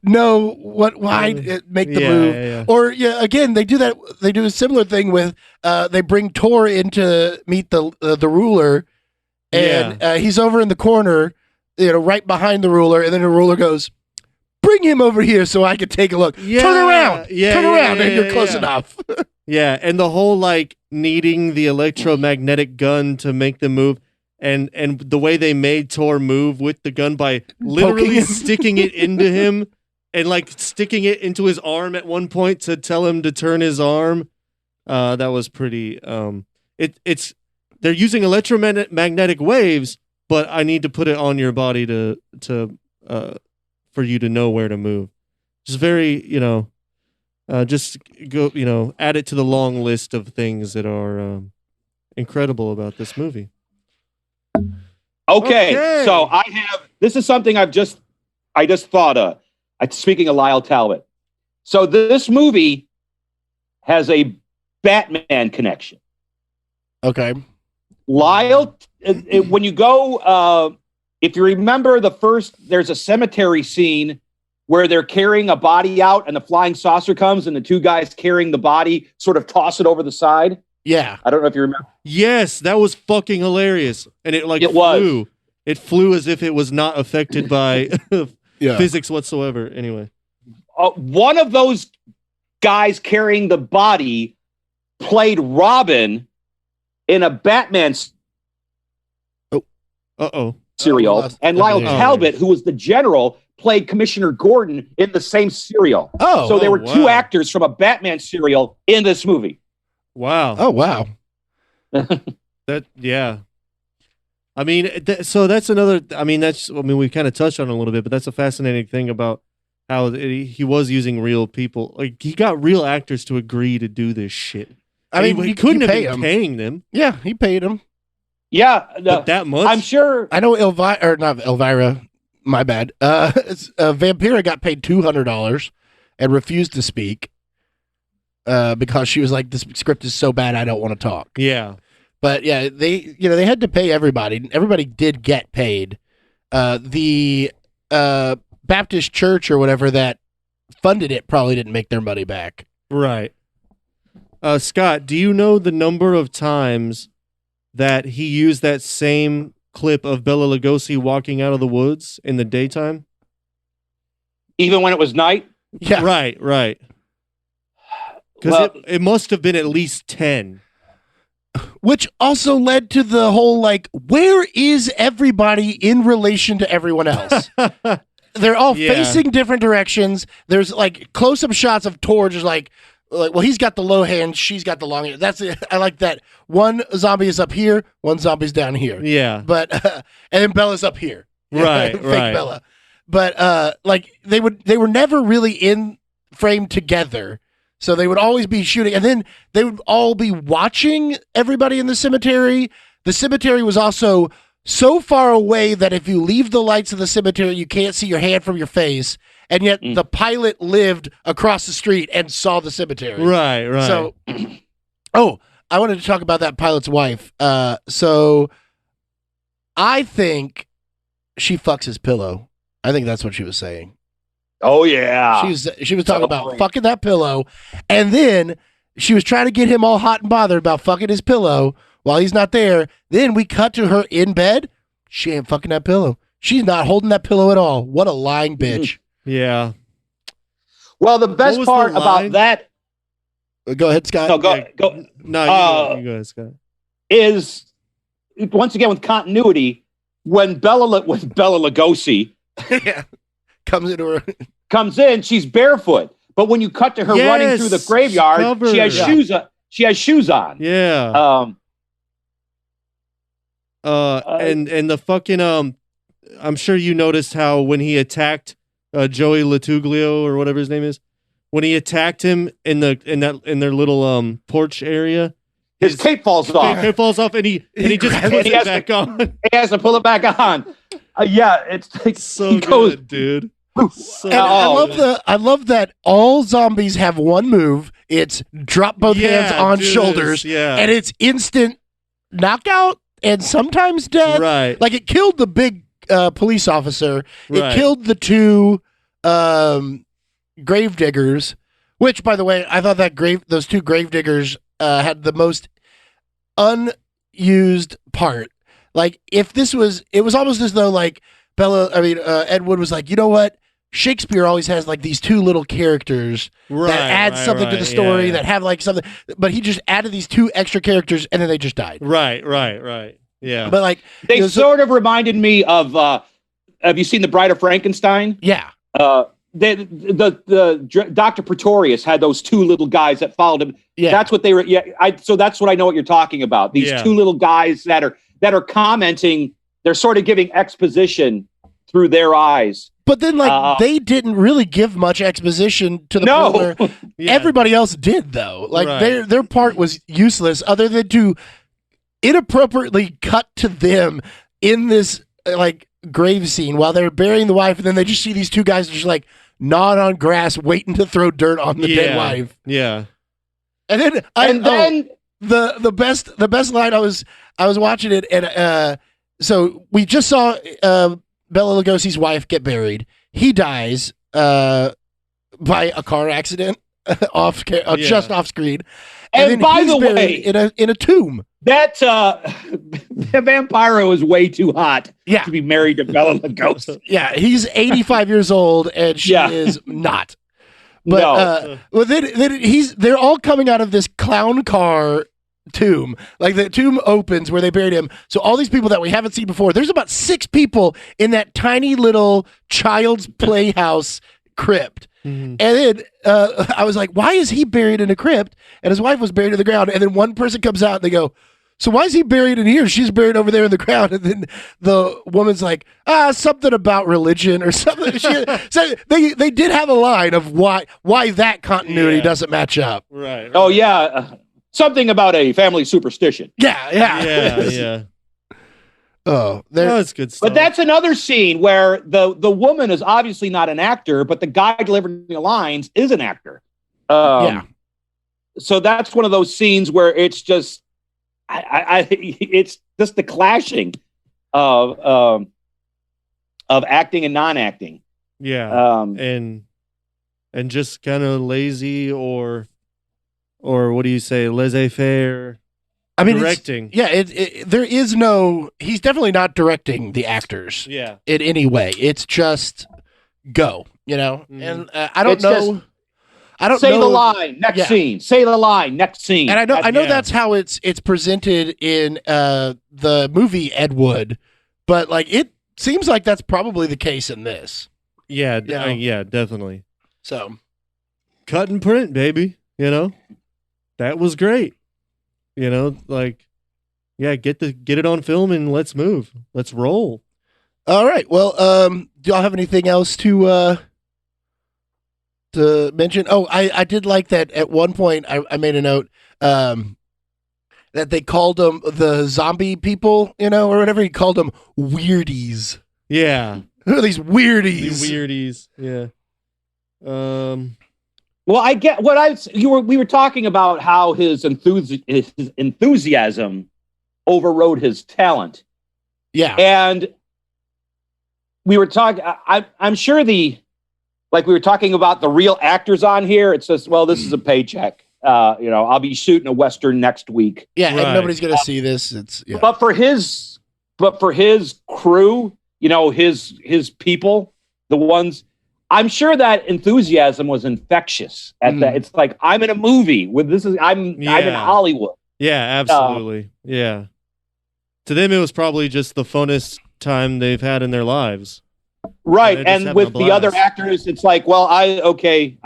know why make the move. Yeah. Or again, they do that. They do a similar thing with they bring Tor in to meet the ruler, and he's over in the corner, right behind the ruler, and then the ruler goes, "Bring him over here so I can take a look." Yeah, turn around, yeah, and you're close enough. Yeah, and the whole like needing the electromagnetic gun to make them move. And the way they made Tor move with the gun by literally sticking it into him and like sticking it into his arm at one point to tell him to turn his arm. That was pretty. It's they're using electromagnetic waves, but I need to put it on your body to for you to know where to move. Just very just go add it to the long list of things that are incredible about this movie. Okay, so this is something I just thought of. Speaking of Lyle Talbot. So this movie has a Batman connection. Okay. Lyle, when you go, if you remember there's a cemetery scene where they're carrying a body out and the flying saucer comes and the two guys carrying the body sort of toss it over the side. Yeah. I don't know if you remember. Yes, that was fucking hilarious. And it flew. Was. It flew as if it was not affected by physics whatsoever. Anyway. One of those guys carrying the body played Robin in a Batman serial. And Lyle Talbot, who was the general, played Commissioner Gordon in the same serial. So there were two actors from a Batman serial in this movie. Wow. Oh, wow. I mean, so that's another. I mean, we kind of touched on it a little bit, but that's a fascinating thing about how he was using real people. Like he got real actors to agree to do this shit. I mean, he couldn't have been paying them. Yeah, he paid them. Yeah, but that much. I'm sure. I know not Elvira. My bad. Vampira got paid $200 and refused to speak because she was like, "This script is so bad, I don't want to talk." Yeah. But yeah, they had to pay everybody. Everybody did get paid. The Baptist church or whatever that funded it probably didn't make their money back. Right. Scott, do you know the number of times that he used that same clip of Bela Lugosi walking out of the woods in the daytime? Even when it was night? Yeah. Right. Because it must have been at least 10. Which also led to the whole, like, where is everybody in relation to everyone else? They're all facing different directions. There's, like, close-up shots of Tor just like, well, he's got the low hand, she's got the long hand. That's it. I like that. One zombie is up here, one zombie's down here. Yeah. But, and then Bella's up here. Right, Fake right. Bella. But, like, they were never really in frame together. So they would always be shooting, and then they would all be watching everybody in the cemetery. The cemetery was also so far away that if you leave the lights of the cemetery, you can't see your hand from your face. And yet the pilot lived across the street and saw the cemetery. Right. So, I wanted to talk about that pilot's wife. So I think she fucks his pillow. I think that's what she was saying. Oh, yeah. She was talking about fucking that pillow, and then she was trying to get him all hot and bothered about fucking his pillow while he's not there. Then we cut to her in bed. She ain't fucking that pillow. She's not holding that pillow at all. What a lying bitch. Yeah. Well, the best part about that... Go ahead, Scott. No, go. No, you go ahead, Scott. Is, once again, with continuity, when Bela Lugosi... Yeah. comes in, she's barefoot. But when you cut to her running through the graveyard, covered. She has shoes on. She has shoes on. Yeah. And the fucking I'm sure you noticed how when he attacked Joey Latuglio or whatever his name is, when he attacked him in their little porch area, his cape falls off. Cape falls off, and he just puts it back on. He has to pull it back on. It's so good, dude. And I love that all zombies have one move. It's drop both hands on shoulders, and it's instant knockout and sometimes death. Right, like it killed the big police officer. It killed the two gravediggers, which, by the way, I thought that those two gravediggers had the most unused part. Like, if this was, it was almost as though like Ed Wood was like, you know what? Shakespeare always has like these two little characters that add something to the story, that have like something, but he just added these two extra characters and then they just died. Right. Yeah. But like, they sort of reminded me of, have you seen The Bride of Frankenstein? Yeah. The Dr. Pretorius had those two little guys that followed him. Yeah. That's what they were. Yeah. So that's what I know what you're talking about. These two little guys that are commenting. They're sort of giving exposition through their eyes. But then, like, they didn't really give much exposition to the point where everybody else did, though. Like, their part was useless, other than to inappropriately cut to them in this like grave scene while they're burying the wife, and then they just see these two guys just like gnawing on grass, waiting to throw dirt on the dead wife. Yeah, and then the best line, I was watching it, and so we just saw Bela Lugosi's wife get buried. He dies by a car accident just off screen. And by the way, in a tomb. That Vampiro is way too hot to be married to Bela Lugosi. Yeah, he's 85 years old and she is not. But they're all coming out of this clown car tomb. Like, the tomb opens where they buried him. So all these people that we haven't seen before, there's about 6 people in that tiny little child's playhouse crypt. And then I was like, why is he buried in a crypt? And his wife was buried in the ground. And then one person comes out and they go, so why is he buried in here? She's buried over there in the ground. And then the woman's like, something about religion or something. So they did have a line of why that continuity doesn't match up. Right. Oh, yeah. Something about a family superstition. Yeah. Oh, that's good stuff. But that's another scene where the woman is obviously not an actor, but the guy delivering the lines is an actor. So that's one of those scenes where it's just, it's just the clashing of acting and non-acting. Yeah, and just kind of lazy or what do you say, laissez-faire. I mean, directing. There is no. He's definitely not directing the actors. Yeah. In any way, it's just go. And I don't know. I don't say know. The line next scene. Say the line next scene. And I know that's how it's presented in the movie Ed Wood, but like it seems like that's probably the case in this. Yeah, definitely. So, cut and print, baby. That was great. Get it on film and let's move. Let's roll. All right. Well, do y'all have anything else to mention? Oh, I did like that at one point. I made a note that they called them the zombie people, or whatever. He called them weirdies. Yeah. Who are these weirdies? These weirdies. Yeah. Well, I get what we were talking about how his enthusiasm overrode his talent. Yeah. And we were talking, I'm sure we were talking about the real actors on here. It's just, well, this is a paycheck. I'll be shooting a Western next week. Yeah. Right. And nobody's going to see this. But for his crew, his people, the ones, I'm sure that enthusiasm was infectious at that. It's like, I'm in a movie I'm in Hollywood. Yeah, absolutely. Yeah. To them, it was probably just the funnest time they've had in their lives. Right. And with the other actors, it's like, well, I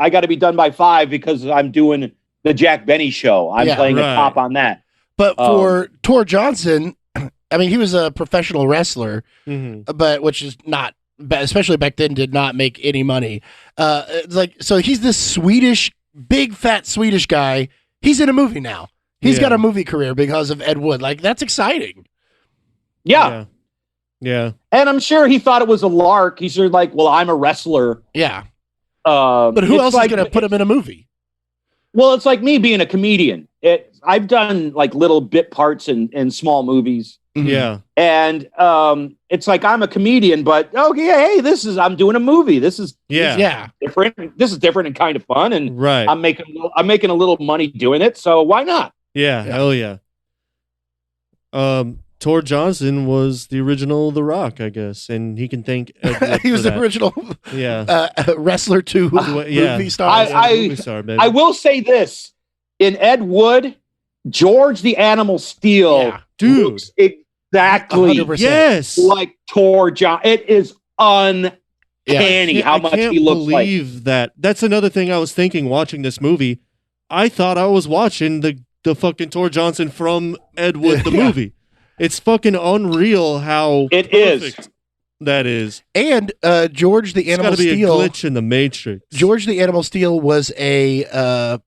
got to be done by 5 because I'm doing the Jack Benny show. I'm playing a cop on that. But for Tor Johnson, I mean, he was a professional wrestler, but which is not, especially back then, did not make any money. It's like, so he's this big fat Swedish guy. He's in a movie now. He's got a movie career because of Ed Wood. Like, that's exciting. Yeah. And I'm sure he thought it was a lark. He's like, well, I'm a wrestler. Yeah. But who else is going to put him in a movie? Well, it's like me being a comedian. I've done like little bit parts in small movies. Yeah. And it's like I'm a comedian, but okay, hey, I'm doing a movie. This is different. This is different and kind of fun, and right. I'm making a little money doing it, so why not? Yeah, hell yeah. Tor Johnson was the original The Rock, I guess, and he can thank Ed Wood he was for the that. original wrestler to movie star. Movie star, baby. I will say this: in Ed Wood, George the Animal Steel, dude, looks exactly 100%. Yes, like Tor Johnson. It is uncanny how much he looks like. I can't believe that. That's another thing I was thinking watching this movie. I thought I was watching the fucking Tor Johnson from Ed Wood, the movie. It's fucking unreal how perfect that is. And George the Animal Steel. It's Steel. Gotta be a glitch in the Matrix. George the Animal Steel was a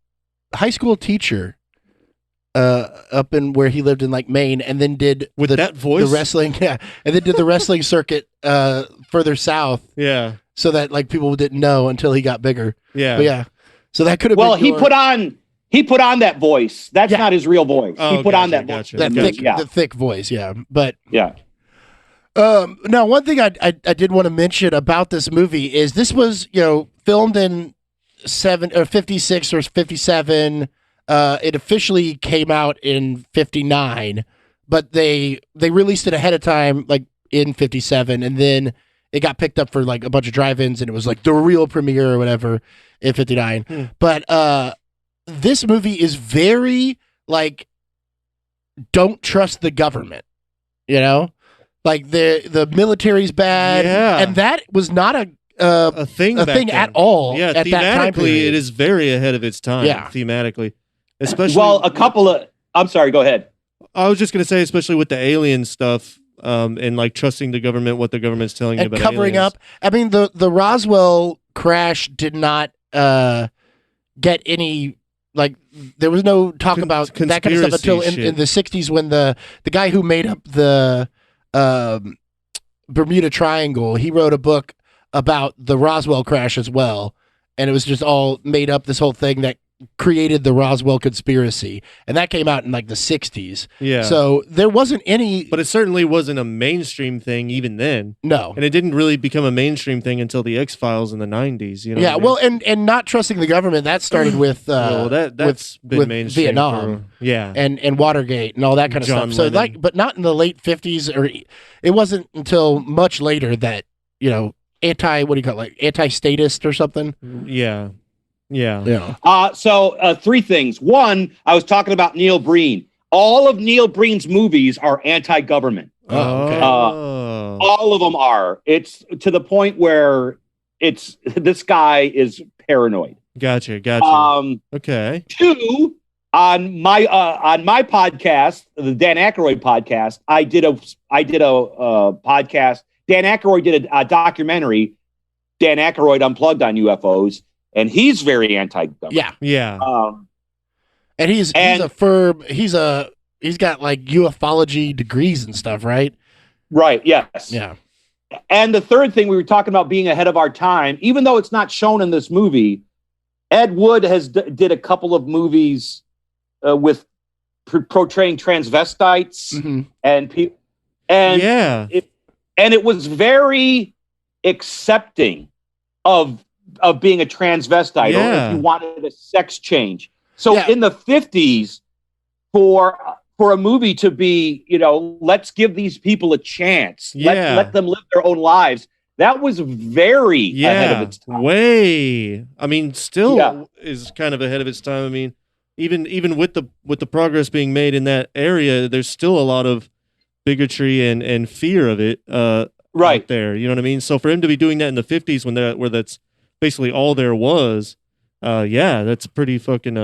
high school teacher up in where he lived in like Maine, and then did with that voice, the wrestling, and then did the wrestling circuit further south. Yeah, so that like people didn't know until he got bigger. Yeah, but yeah. So that could have. Well, been he put on that voice. That's not his real voice. He put on that voice. The thick voice. Yeah, but yeah. Now, one thing I did want to mention about this movie is this was filmed in 56 or 57. It officially came out in 59, but they released it ahead of time, like in 57, and then it got picked up for like a bunch of drive-ins, and it was like the real premiere or whatever in 59. But this movie is very like don't trust the government, like the military's bad, and that was not a thing at all. Yeah, at that time period. It is very ahead of its time. Yeah, thematically, especially. I'm sorry. Go ahead. I was just gonna say, especially with the alien stuff, and like trusting the government, what the government's telling you about covering aliens. up. I mean, the Roswell crash did not get any. Like there was no talk about that kind of stuff until in the 60s when the guy who made up the Bermuda Triangle, he wrote a book about the Roswell crash as well, and it was just all made up, this whole thing that created the Roswell conspiracy, and that came out in like the 60s. Yeah. So there wasn't any, but it certainly wasn't a mainstream thing even then. No, and it didn't really become a mainstream thing until the X-Files in the 90s. You know? Yeah. Well, and not trusting the government, that started with that's been mainstream Vietnam, and Watergate and all that kind of John stuff. So Lennon. but not in the late 50s, or it wasn't until much later that anti-statist or something. Yeah. So three things. One, I was talking about Neil Breen. All of Neil Breen's movies are anti-government. Oh, okay. All of them are. It's to the point where this guy is paranoid. Gotcha. Okay. Two, on my podcast, the Dan Akryod podcast, I did a podcast. Dan Akryod did a documentary, Dan Akryod Unplugged, on UFOs. And he's very anti-government. Yeah. And he's got like ufology degrees and stuff, right? Right. Yes. Yeah. And the third thing, we were talking about being ahead of our time, even though it's not shown in this movie. Ed Wood did a couple of movies with portraying transvestites and people, and it was very accepting of being a transvestite, or if you wanted a sex change. So in the 50s, for a movie to be, let's give these people a chance. Let them live their own lives. That was very ahead of its time. Way. I mean, still is kind of ahead of its time. I mean, even with the progress being made in that area, there's still a lot of bigotry and fear of it right there. You know what I mean? So for him to be doing that in the 50s where that's basically all there was, that's pretty fucking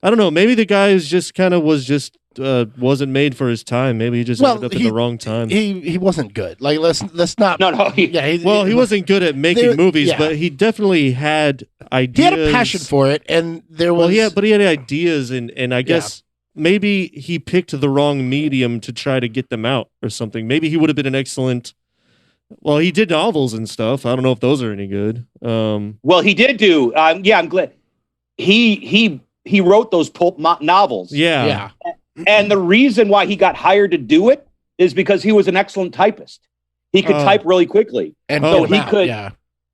I don't know, maybe the guy is just kind of wasn't made for his time. Maybe he just ended up in the wrong time. He wasn't good. Like let's not. No. He wasn't good at making movies, but he definitely had ideas. He had a passion for it, and there was. But he had ideas, and I guess maybe he picked the wrong medium to try to get them out or something. Maybe he would have been an excellent. Well, he did novels and stuff. I don't know if those are any good. Well, he did do. I'm glad he he wrote those pulp novels. Yeah. And the reason why he got hired to do it is because he was an excellent typist. He could type really quickly, and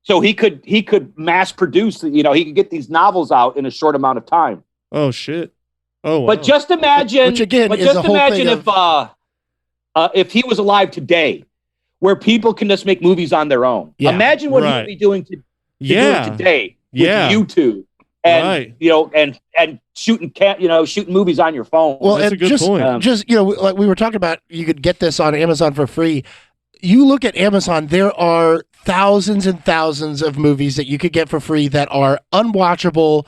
so he could mass produce. You know, he could get these novels out in a short amount of time. Oh shit! Oh, wow. But just imagine, Which again is a whole thing if he was alive today, where people can just make movies on their own. Yeah. Imagine what he would be doing doing today with YouTube. And and shooting movies on your phone. Well, that's a good point. Just like we were talking about, you could get this on Amazon for free. You look at Amazon, there are thousands and thousands of movies that you could get for free that are unwatchable,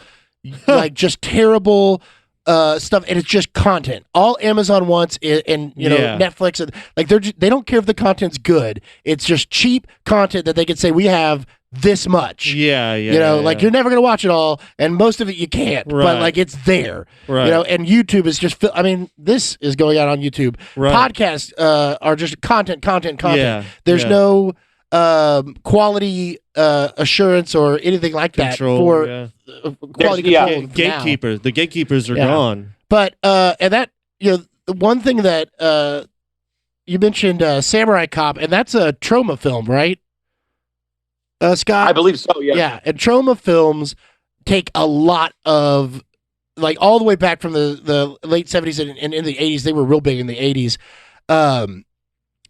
like just terrible stuff, and it's just content. All Amazon wants and Netflix, and like they don't care if the content's good. It's just cheap content that they can say we have this much. Like you're never gonna watch it all, and most of it you can't. Right. But like it's there. Right. And YouTube is just. I mean, this is going out on YouTube. Right. Podcasts are just content. Yeah. There's no quality assurance or anything like Control, that for quality control. Gatekeepers. The gatekeepers are gone. But and that the one thing that you mentioned Samurai Cop, and that's a Trauma film, right? Scott? I believe so, yeah. Yeah, and Trauma films take a lot of, like, all the way back from the late 70s and in the 80s. They were real big in the 80s.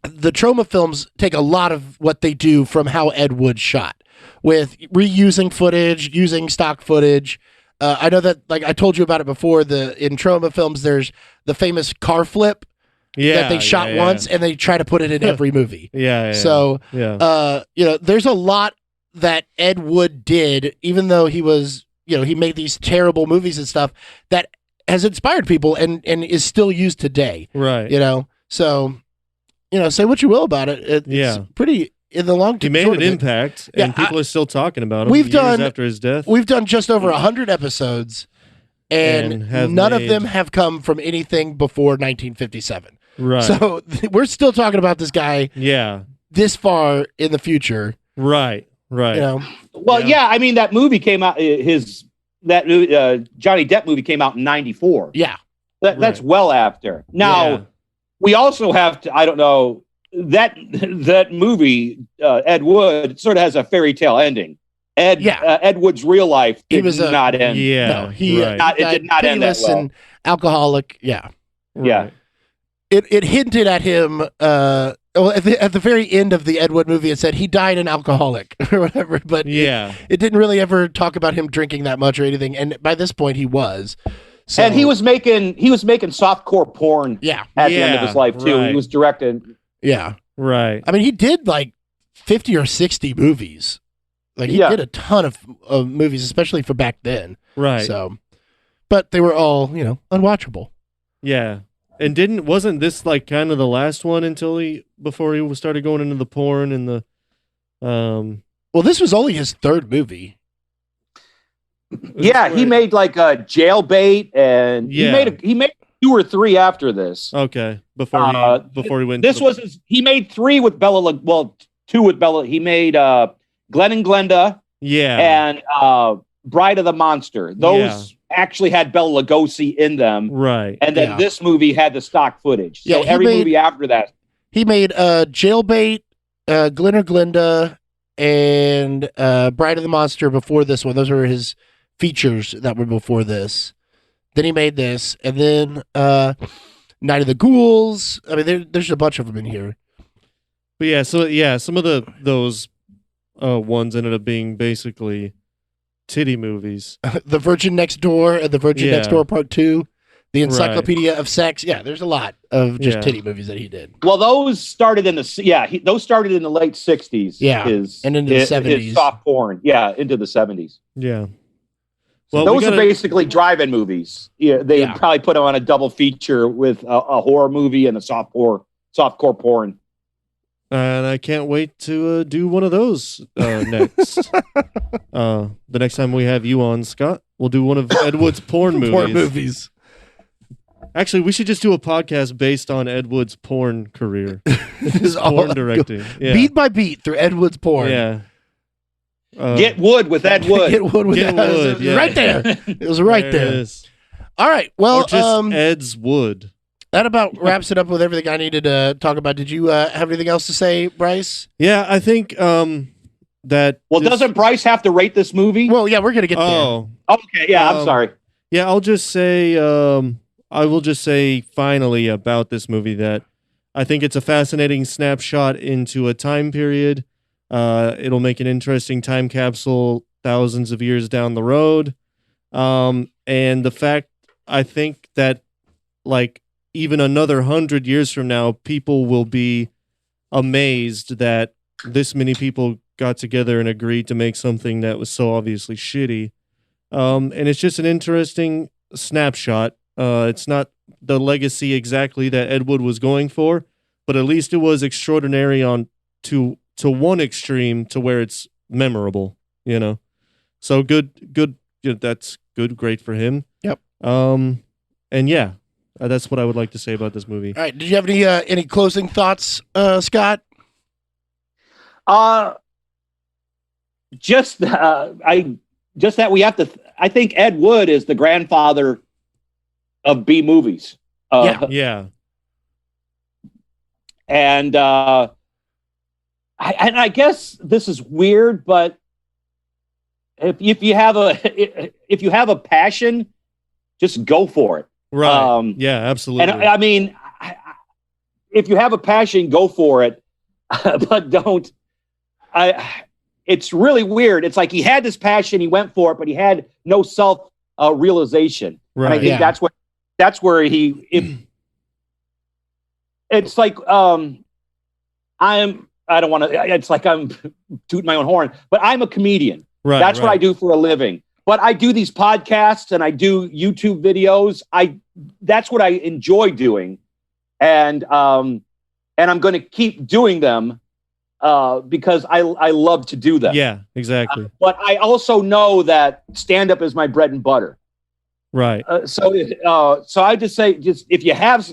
The Trauma films take a lot of what they do from how Ed Wood shot, with reusing footage, using stock footage. I know that, like I told you about it before, in Trauma films, there's the famous car flip that they shot once, and they try to put it in every movie. So, there's a lot that Ed Wood did, even though he was, he made these terrible movies and stuff, that has inspired people and is still used today. Right. So, say what you will about it. It's pretty, in the long term. He made an impact, and people are still talking about him years after his death. We've done just over 100 episodes, and none of them have come from anything before 1957. Right. So we're still talking about this guy this far in the future. Right. Well, I mean, that movie came out, Johnny Depp movie came out in 94. Yeah. That's well after. Now, we also have to, I don't know, that movie, Ed Wood, sort of has a fairy tale ending. Ed Wood's real life did not end. Yeah. It did not end that well. And alcoholic. Yeah. Yeah. It hinted at him, at the very end of the Ed Wood movie, it said he died an alcoholic or whatever, but it didn't really ever talk about him drinking that much or anything. And by this point he was. So, and he was making softcore porn at the end of his life too. He was directing. Yeah. Right. I mean, he did like 50 or 60 movies. Like he did a ton of movies, especially for back then. Right. So, but they were all, unwatchable. Yeah. And wasn't this like kind of the last one before he started going into the porn and the Well, this was only his third movie. Yeah, he made like a Jailbait, and he made 2 or 3 after this. Okay, before he went. He made 3 with Bella. 2 with Bella. He made Glenn and Glenda. Yeah, and Bride of the Monster. Those actually had Bela Lugosi in them. Right, and then this movie had the stock footage. So every movie after that, he made Jailbait, Glenn or Glenda, and Bride of the Monster before this one. Those were his features that were before this. Then he made this, and then Night of the Ghouls. I mean, there's a bunch of them in here. But some of those ones ended up being basically titty movies. The Virgin Next Door and The Virgin Next Door Part 2. The Encyclopedia of Sex. Yeah, there's a lot of just titty movies that he did. Well, those started in those started in the late 60s. Yeah, and into the 70s. His soft porn. Yeah, into the 70s. Yeah. Well, those are basically drive-in movies. Yeah, they probably put them on a double feature with a horror movie and a softcore porn. And I can't wait to do one of those next. The next time we have you on, Scott, we'll do one of Ed Wood's porn movies. Porn movies. Actually, we should just do a podcast based on Ed Wood's porn career. This is porn directing. Beat by beat through Ed Wood's porn. Yeah. Get Wood with Ed Wood. Get Wood with Get that. Wood, It was yeah. right there. It was right There there. it is. All right. Well, Or just Ed's Wood. that about wraps it up with everything I needed to talk about. Did you have anything else to say, Bryce? Yeah, I think that. Well, doesn't Bryce have to rate this movie? Well, yeah, we're gonna get there. Oh, Okay, yeah, I'm sorry. yeah. I'll just say. I will just say finally about this movie that I think it's a fascinating snapshot into a time period. It'll make an interesting time capsule thousands of years down the road. And the fact, I think that like even another 100 years from now, people will be amazed that this many people got together and agreed to make something that was so obviously shitty. And it's just an interesting snapshot. It's not the legacy exactly that Ed Wood was going for, but at least it was extraordinary on to one extreme to where it's memorable, you know. So good. That's good. Great for him. Yep. And yeah, that's what I would like to say about this movie. All right. Did you have any closing thoughts, Scott? Just that we have to. I think Ed Wood is the grandfather of B movies. Yeah. And I guess this is weird, but if you have a passion, just go for it. Right. Yeah, absolutely. And I mean, if you have a passion, go for it, but don't. It's really weird. It's like he had this passion, he went for it, but he had no self realization. Right. And I think that's where he. It's like I don't want to. It's like I'm tooting my own horn, but I'm a comedian. Right. That's what I do for a living. But I do these podcasts and I do YouTube videos. That's what I enjoy doing, and I'm going to keep doing them because I love to do them. Yeah, exactly. But I also know that stand-up is my bread and butter. Right. So I just say, if you have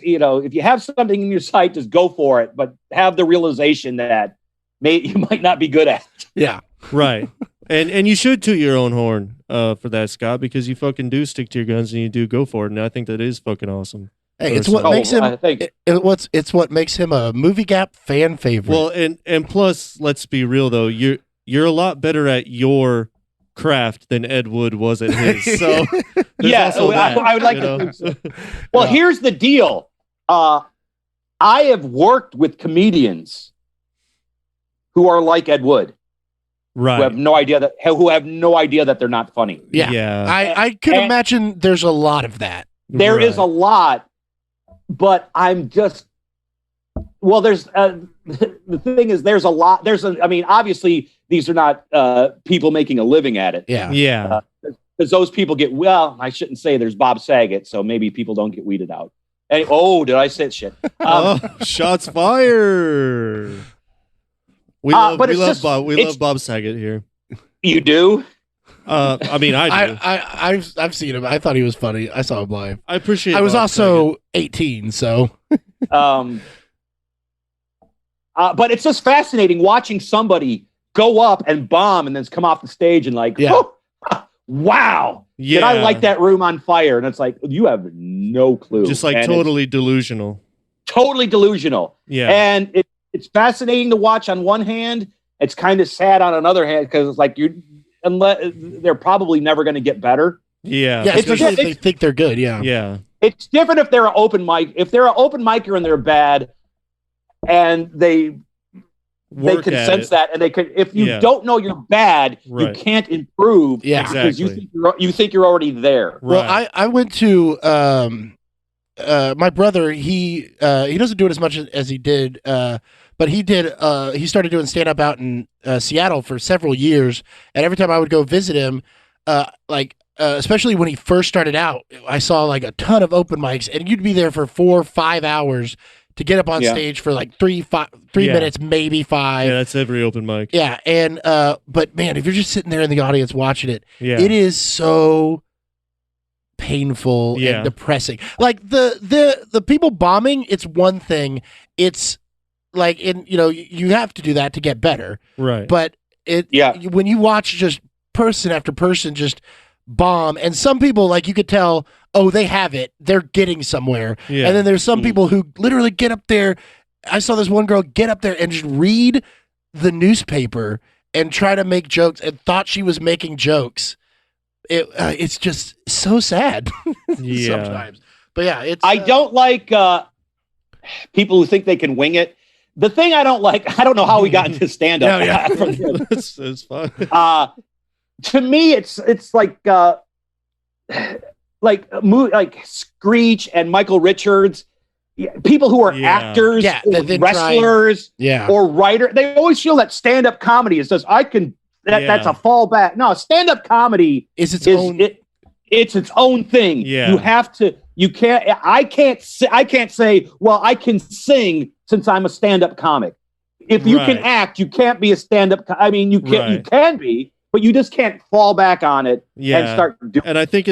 something in your sight, just go for it. But have the realization that you might not be good at it. Yeah. Right. And you should toot your own horn for that, Scott, because you fucking do stick to your guns and you do go for it. And I think that is fucking awesome. Hey, it's what makes him. It's what makes him a Movie Gap fan favorite. Well, and plus, let's be real though, you're a lot better at your craft than Ed Wood was at his. So yeah, I would like to think so. Well, here's the deal. I have worked with comedians who are like Ed Wood. Right. Who have no idea that they're not funny. Yeah. I could imagine there's a lot of that. There is a lot, but I'm just. Well, there's the thing is there's a lot. I mean, obviously these are not people making a living at it. Yeah. Yeah. Because those people get, I shouldn't say there's Bob Saget, so maybe people don't get weeded out. And, did I say shit? Shots fired. We love Bob Saget here. You do? I mean, I do. I've seen him. I thought he was funny. I saw him live. I appreciate. I was Bob also Saget. 18, so. But it's just fascinating watching somebody go up and bomb and then come off the stage and like, wow. Yeah. Did I light that room on fire? And it's like, you have no clue. Just like totally delusional. Totally delusional. Yeah. And it's fascinating to watch on one hand. It's kind of sad on another hand because it's like unless they're probably never going to get better. Yeah. Yeah, especially if they think they're good. Yeah. Yeah. It's different if they're an open mic. If they're an open micer and they're bad, and they can sense that, and they could. If you don't know you're bad, you can't improve. Yeah, because exactly. you think you're already there. Well, I went to my brother. He doesn't do it as much as he did, but he did. He started doing stand up out in Seattle for several years, and every time I would go visit him, especially when he first started out, I saw like a ton of open mics, and you'd be there for 4 or 5 hours to get up on stage for like 3 minutes, maybe 5. Yeah, that's every open mic. Yeah, and but man, if you're just sitting there in the audience watching it, yeah. it is so painful and depressing. Like the people bombing, it's one thing. It's like you have to do that to get better. Right. But when you watch just person after person just bomb, and some people, like, you could tell, oh, they have it, they're getting somewhere. Yeah. And then there's some people who literally get up there. I saw this one girl get up there and just read the newspaper and try to make jokes and thought she was making jokes. It's just so sad sometimes. But yeah, it's. I don't like people who think they can wing it. The thing I don't like, I don't know how we got into stand-up. It's fun. To me, it's like Screech and Michael Richards, people who are actors, or wrestlers, or writer. They always feel that stand-up comedy is just that's a fallback. No, stand-up comedy is its own. It's its own thing. Yeah. You have to. You can't. I can't say. Well, I can sing since I'm a stand-up comic. If you can act, you can't be a stand-up. I mean, you can. You can be, but you just can't fall back on it and start doing. And I think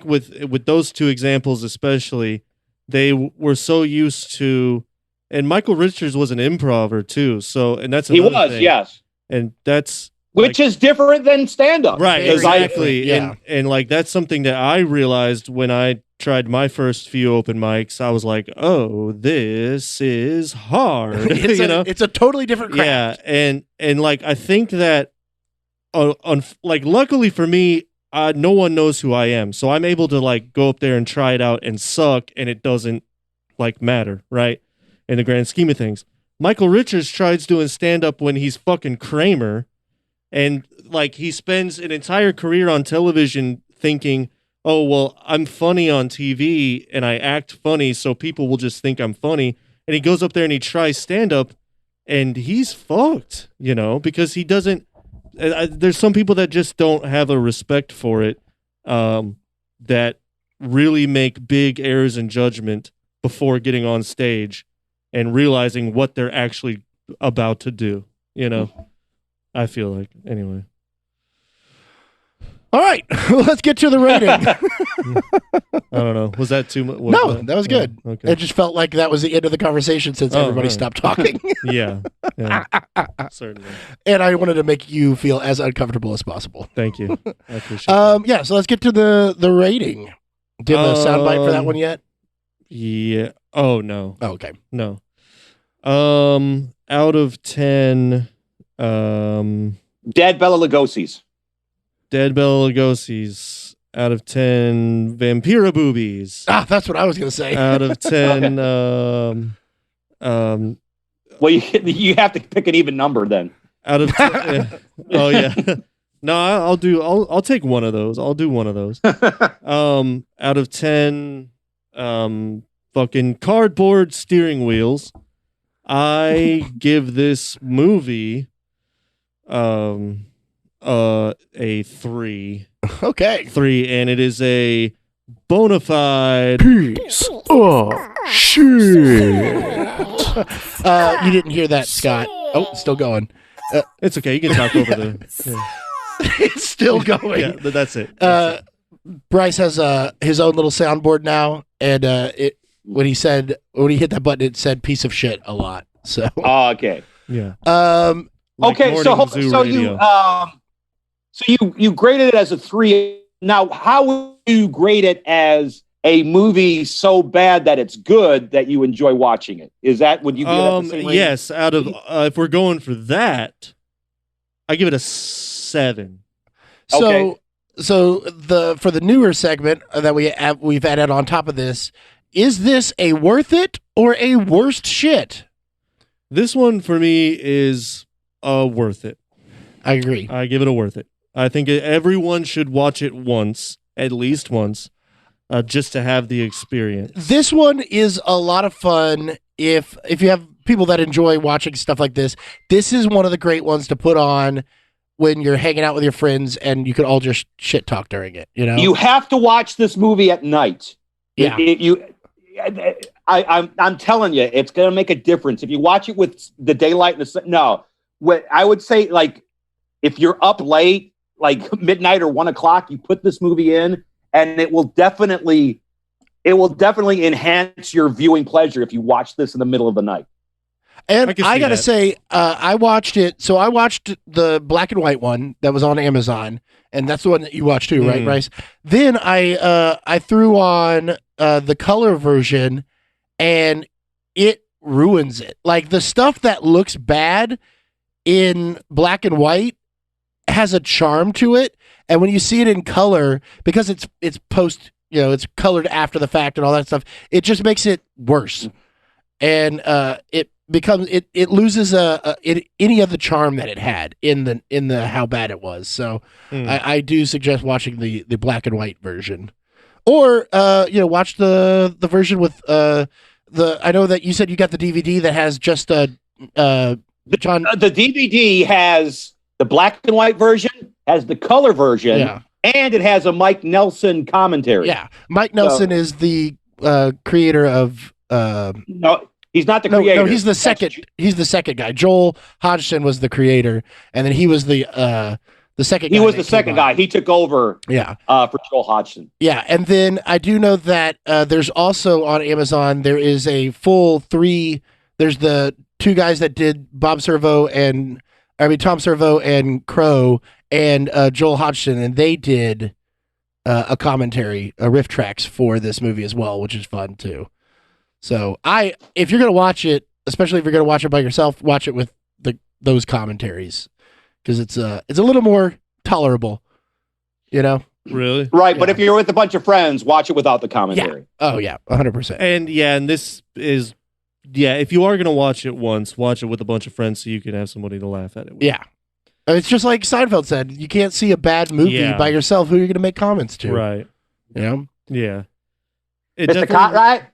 with those two examples especially, they were so used to, and Michael Richards was an improver too. So, and that's another thing. Yes, and that's. Which is different than stand-up. Right, exactly. And like that's something that I realized when I tried my first few open mics. I was like, oh, this is hard. It's a totally different craft. Yeah, and like I think that like luckily for me, no one knows who I am. So I'm able to like go up there and try it out and suck, and it doesn't like matter, right? In the grand scheme of things. Michael Richards tries doing stand-up when he's fucking Kramer. And like he spends an entire career on television thinking, oh, well, I'm funny on TV and I act funny, so people will just think I'm funny. And he goes up there and he tries stand-up and he's fucked, because he doesn't. There's some people that just don't have a respect for it, that really make big errors in judgment before getting on stage and realizing what they're actually about to do, I feel like. Anyway. All right. Let's get to the rating. I don't know. Was that too much? No, that was good. Okay. It just felt like that was the end of the conversation since everybody stopped talking. Yeah. Certainly. And I wanted to make you feel as uncomfortable as possible. Thank you. I appreciate it. Yeah, so let's get to the rating. Do you have a soundbite for that one yet? Yeah. Oh, no. Oh, okay. No. Out of 10... Dead Bela Lugosi's. Dead Bela Lugosi's. Out of 10 Vampira boobies. That's what I was going to say. Out of 10 well, you have to pick an even number then. Out of 10, oh yeah. No, I'll take one of those. I'll do one of those. Out of 10 fucking cardboard steering wheels, I give this movie a 3. Okay. 3, and it is a bona fide piece of shit. You didn't hear that, Scott. Oh, it's still going. It's okay. You can talk over the. Yeah. It's still going. Yeah, that's it. Bryce has his own little soundboard now, and when he hit that button, it said "piece of shit" a lot. So. Okay. Yeah. Like okay. So you graded it as a 3. Now, how would you grade it as a movie so bad that it's good that you enjoy watching it? Would you give it the same rating? Yes. Out of if we're going for that, I give it a 7. So for the newer segment that we've added on top of this, is this a worth it or a worst shit? This one for me is worth it. I agree. I give it a worth it. I think everyone should watch it once, at least once, just to have the experience. This one is a lot of fun. If you have people that enjoy watching stuff like this, this is one of the great ones to put on when you're hanging out with your friends and you could all just shit talk during it. You have to watch this movie at night. Yeah. I'm telling you, it's going to make a difference if you watch it with the daylight and what I would say, like, if you're up late, like midnight or 1 o'clock, you put this movie in, and it will definitely enhance your viewing pleasure if you watch this in the middle of the night. And can I see gotta that. say, I watched it. So I watched the black and white one that was on Amazon, and that's the one that you watched too, right, Bryce? Then I threw on the color version, and it ruins it. Like the stuff that looks bad in black and white has a charm to it, and when you see it in color, because it's post, it's colored after the fact and all that stuff, it just makes it worse, and it becomes it loses any of the charm that it had in the how bad it was. So I do suggest watching the black and white version, or watch the version with I know that you said you got the DVD that has just John. The DVD has the black and white version, has the color version, and it has a Mike Nelson commentary. Yeah, Mike Nelson is the creator of. No, he's not the creator. No, he's the second. He's the second guy. Joel Hodgson was the creator, and then he was the second. He was the second guy. He took over. Yeah. For Joel Hodgson. Yeah, and then I do know that there's also on Amazon there is a full 3. There's the 2 guys that did Tom Servo and Crow and Joel Hodgson, and they did a commentary, riff tracks for this movie as well, which is fun too. So if you're gonna watch it, especially if you're gonna watch it by yourself, watch it with those commentaries, because it's a little more tolerable, Really? Right, but if you're with a bunch of friends, watch it without the commentary. Yeah. Oh yeah, 100%. And this is, if you are gonna watch it once, watch it with a bunch of friends so you can have somebody to laugh at it with. Yeah. It's just like Seinfeld said, you can't see a bad movie by yourself. Who are you going to make comments to? Right. Yeah. Mr. Cartwright?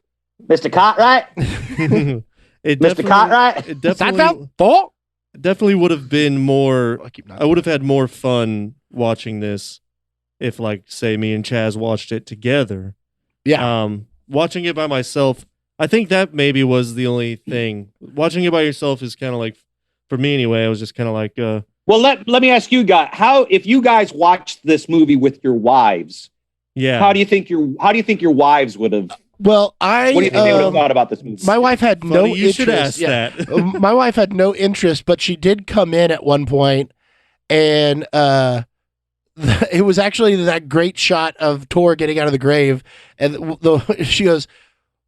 Mr. Cartwright? Mr. Cartwright? It definitely would have been more. I would have had more fun watching this if, like, say, me and Chaz watched it together. Yeah. Watching it by myself, I think that maybe was the only thing. Watching it by yourself is kind of like, for me anyway, I was just kind of like. Well, let me ask you guys, if you guys watched this movie with your wives, how do you think your wives would have? Well, what do you think they would have thought about this movie? My wife had no interest. You should ask that. My wife had no interest, but she did come in at one point, and it was actually that great shot of Tor getting out of the grave, and she goes,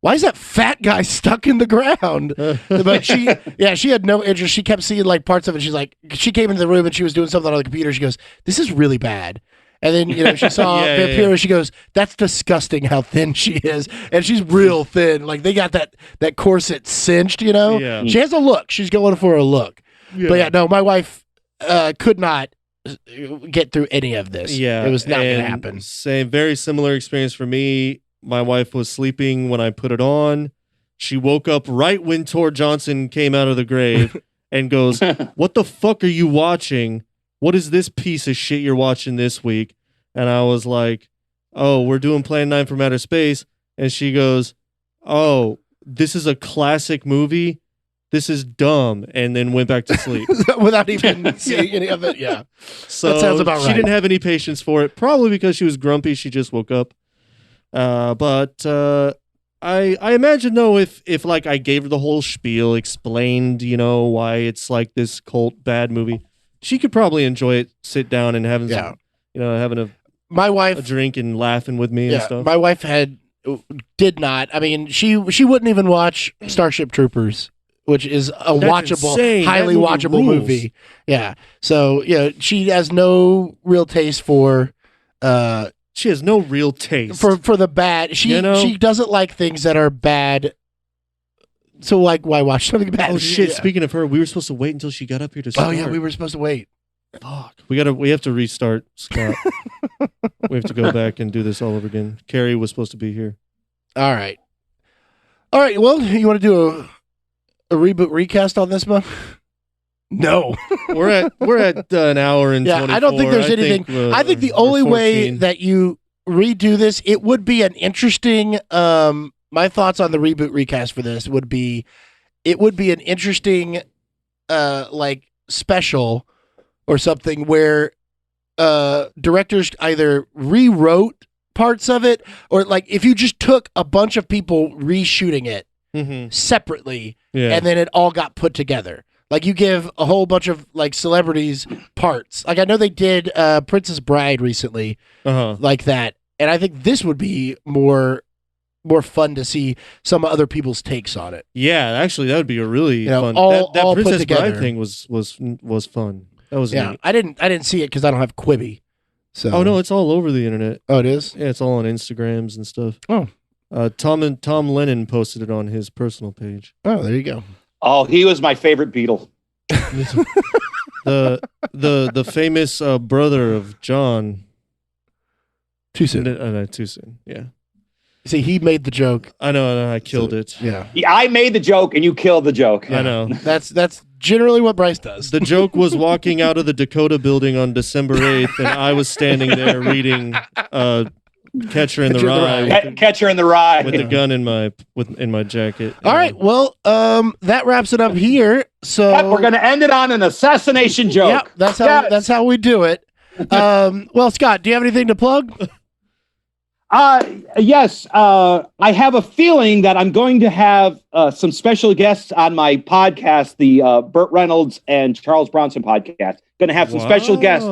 "Why is that fat guy stuck in the ground?" But she had no interest. She kept seeing like parts of it. She's like, she came into the room and she was doing something on the computer. She goes, "This is really bad." And then, she saw Vampiro. She goes, "That's disgusting how thin she is." And she's real thin. Like they got that corset cinched, Yeah. She has a look. She's going for a look. Yeah. But no, my wife could not get through any of this. Yeah. It was not going to happen. Same, very similar experience for me. My wife was sleeping when I put it on. She woke up right when Tor Johnson came out of the grave and goes, "What the fuck are you watching? What is this piece of shit you're watching this week?" And I was like, "Oh, we're doing Plan 9 from Outer Space." And she goes, "Oh, this is a classic movie. This is dumb," and then went back to sleep. Without even seeing any of it, yeah. So that sounds about right. She didn't have any patience for it, probably because she was grumpy. She just woke up. But I imagine though if like I gave her the whole spiel, explained why it's like this cult bad movie, she could probably enjoy it, sit down and having having a drink and laughing with me and stuff. My wife did not. I mean, she wouldn't even watch Starship Troopers, which is a highly watchable movie. Yeah. So she has no real taste for. She has no real taste for the bad. She doesn't like things that are bad. So like, why watch something bad? Oh shit! Yeah. Speaking of her, we were supposed to wait until she got up here to start. Oh yeah, we were supposed to wait. Fuck. We have to restart, Scott. We have to go back and do this all over again. Carrie was supposed to be here. All right. Well, you want to do a reboot recast on this one? No. we're at an hour and 24. I don't think there's anything. I think the only way that you redo this, it would be an interesting. My thoughts on the reboot recast for this would be, it would be an interesting, like special or something where directors either rewrote parts of it, or like if you just took a bunch of people reshooting it separately Yeah. and then it all got put together. Like you give a whole bunch of like celebrities parts. Like I know they did Princess Bride recently, like that, and I think this would be more fun to see some other people's takes on it. Yeah, actually, that would be a really fun. All that put Princess together. Bride thing was fun. That was neat. I didn't see it because I don't have Quibi. So Oh no, it's all over the internet. Oh, it is. Yeah, it's all on Instagrams and stuff. Oh, Tom Lennon posted it on his personal page. oh, there you go. Oh, he was my favorite Beatle. The famous brother of John. Too soon. Too soon. Yeah. See, he made the joke. I know. I killed it. Yeah, I made the joke and you killed the joke. I know. that's generally what Bryce does. The joke was walking out of the Dakota building on December 8th, and I was standing there reading Catcher in the Rye. Catcher in the Rye. With the gun in my jacket. All right, well, that wraps it up here. So Yep, we're going to end it on an assassination joke. Yep, that's how we do it. Well, Scott, do you have anything to plug? Yes. I have a feeling that I'm going to have some special guests on my podcast, the Burt Reynolds and Charles Bronson podcast. Going to have some special guests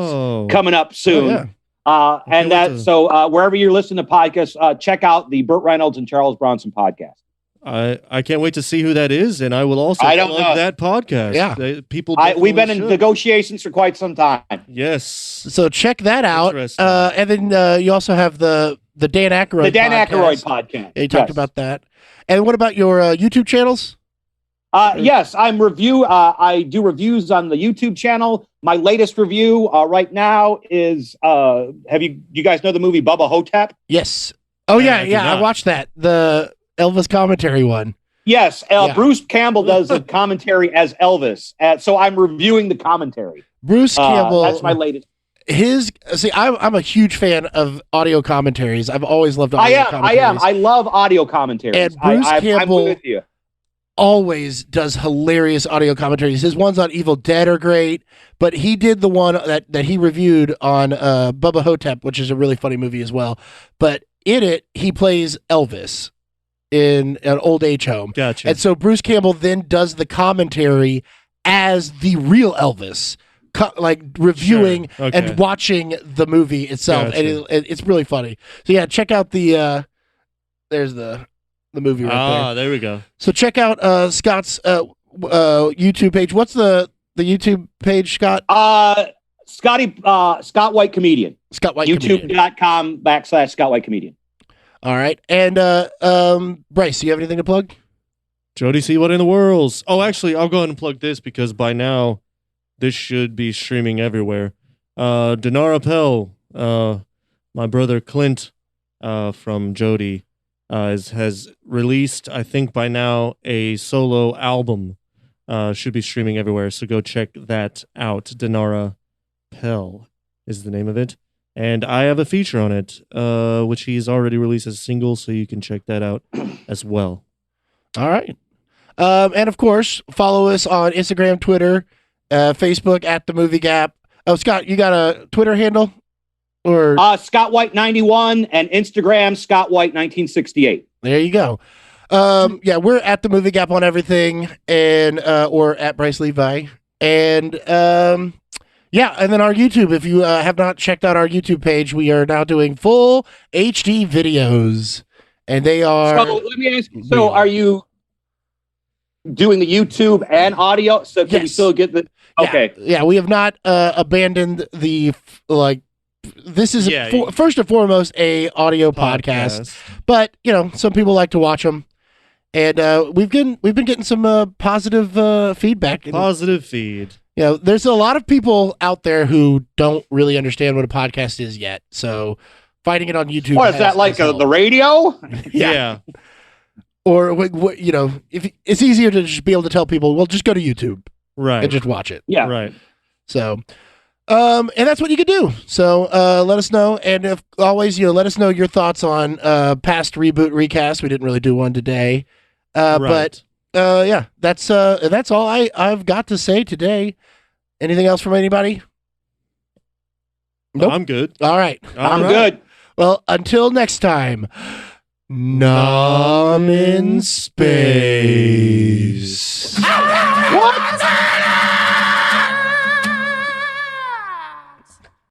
coming up soon. Oh, yeah. So wherever you're listening to podcasts, check out the Burt Reynolds and Charles Bronson podcast. I can't wait to see who that is, and I will also plug that podcast. Yeah, We've been in negotiations for quite some time. Yes. So check that out. And then you also have the Dan Akryod. The Dan Akryod podcast. You talked about that. And what about your YouTube channels? Yes, I do reviews on the YouTube channel. My latest review right now is you guys know the movie Bubba Hotep? Yes. Oh yeah, I watched that. The Elvis commentary one. Yes, Bruce Campbell does a commentary as Elvis. So I'm reviewing the commentary. Bruce Campbell. That's my latest. I'm a huge fan of audio commentaries. I've always loved audio commentaries. I am. I love audio commentaries. And Bruce Campbell I'm with you. Always does hilarious audio commentaries. His ones on Evil Dead are great, but he did the one that he reviewed on Bubba Hotep, which is a really funny movie as well. But in it, he plays Elvis in an old age home. Gotcha. And so Bruce Campbell then does the commentary as the real Elvis, like reviewing and watching the movie itself. Gotcha. And it's really funny. So yeah, check out there's the movie right there. There we go. So check out Scott's YouTube page. What's the YouTube page, Scott? Scott White Comedian. Scott White Comedian. YouTube.com/Scott White Comedian. All right. And Bryce, do you have anything to plug? Jody C. What in the Worlds? Oh, actually, I'll go ahead and plug this because by now this should be streaming everywhere. Dinara Pell, my brother Clint from Jody, has released, I think by now, a solo album. Should be streaming everywhere, so go check that out. Dinara Pell is the name of it. And I have a feature on it, which he's already released as a single, so you can check that out as well. All right. And of course, follow us on Instagram, Twitter, Facebook at The Movie Gap. Oh, Scott, you got a Twitter handle? Or Scott White 91 and Instagram Scott White 1968. There you go. Yeah, we're at The Movie Gap on everything, and or at Bryce Levi. And yeah, and then our YouTube. If you have not checked out our YouTube page, we are now doing full HD videos, and they are. So let me ask you. So are you doing the YouTube and audio? So can you still get the? Okay. Yeah, we have not abandoned the This is first and foremost a audio podcast, but some people like to watch them, and we've been getting some positive feedback. Positive feed. There's a lot of people out there who don't really understand what a podcast is yet. So finding it on YouTube. What is that, like the radio? Yeah. Or if it's easier to just be able to tell people, well, just go to YouTube, right, and just watch it. Yeah, right. So. And that's what you could do. So let us know, and if always let us know your thoughts on past reboot recast. We didn't really do one today, but yeah, that's all I've got to say today. Anything else from anybody? Nope. I'm good. All right, I'm good. Well, until next time, Nom in Space.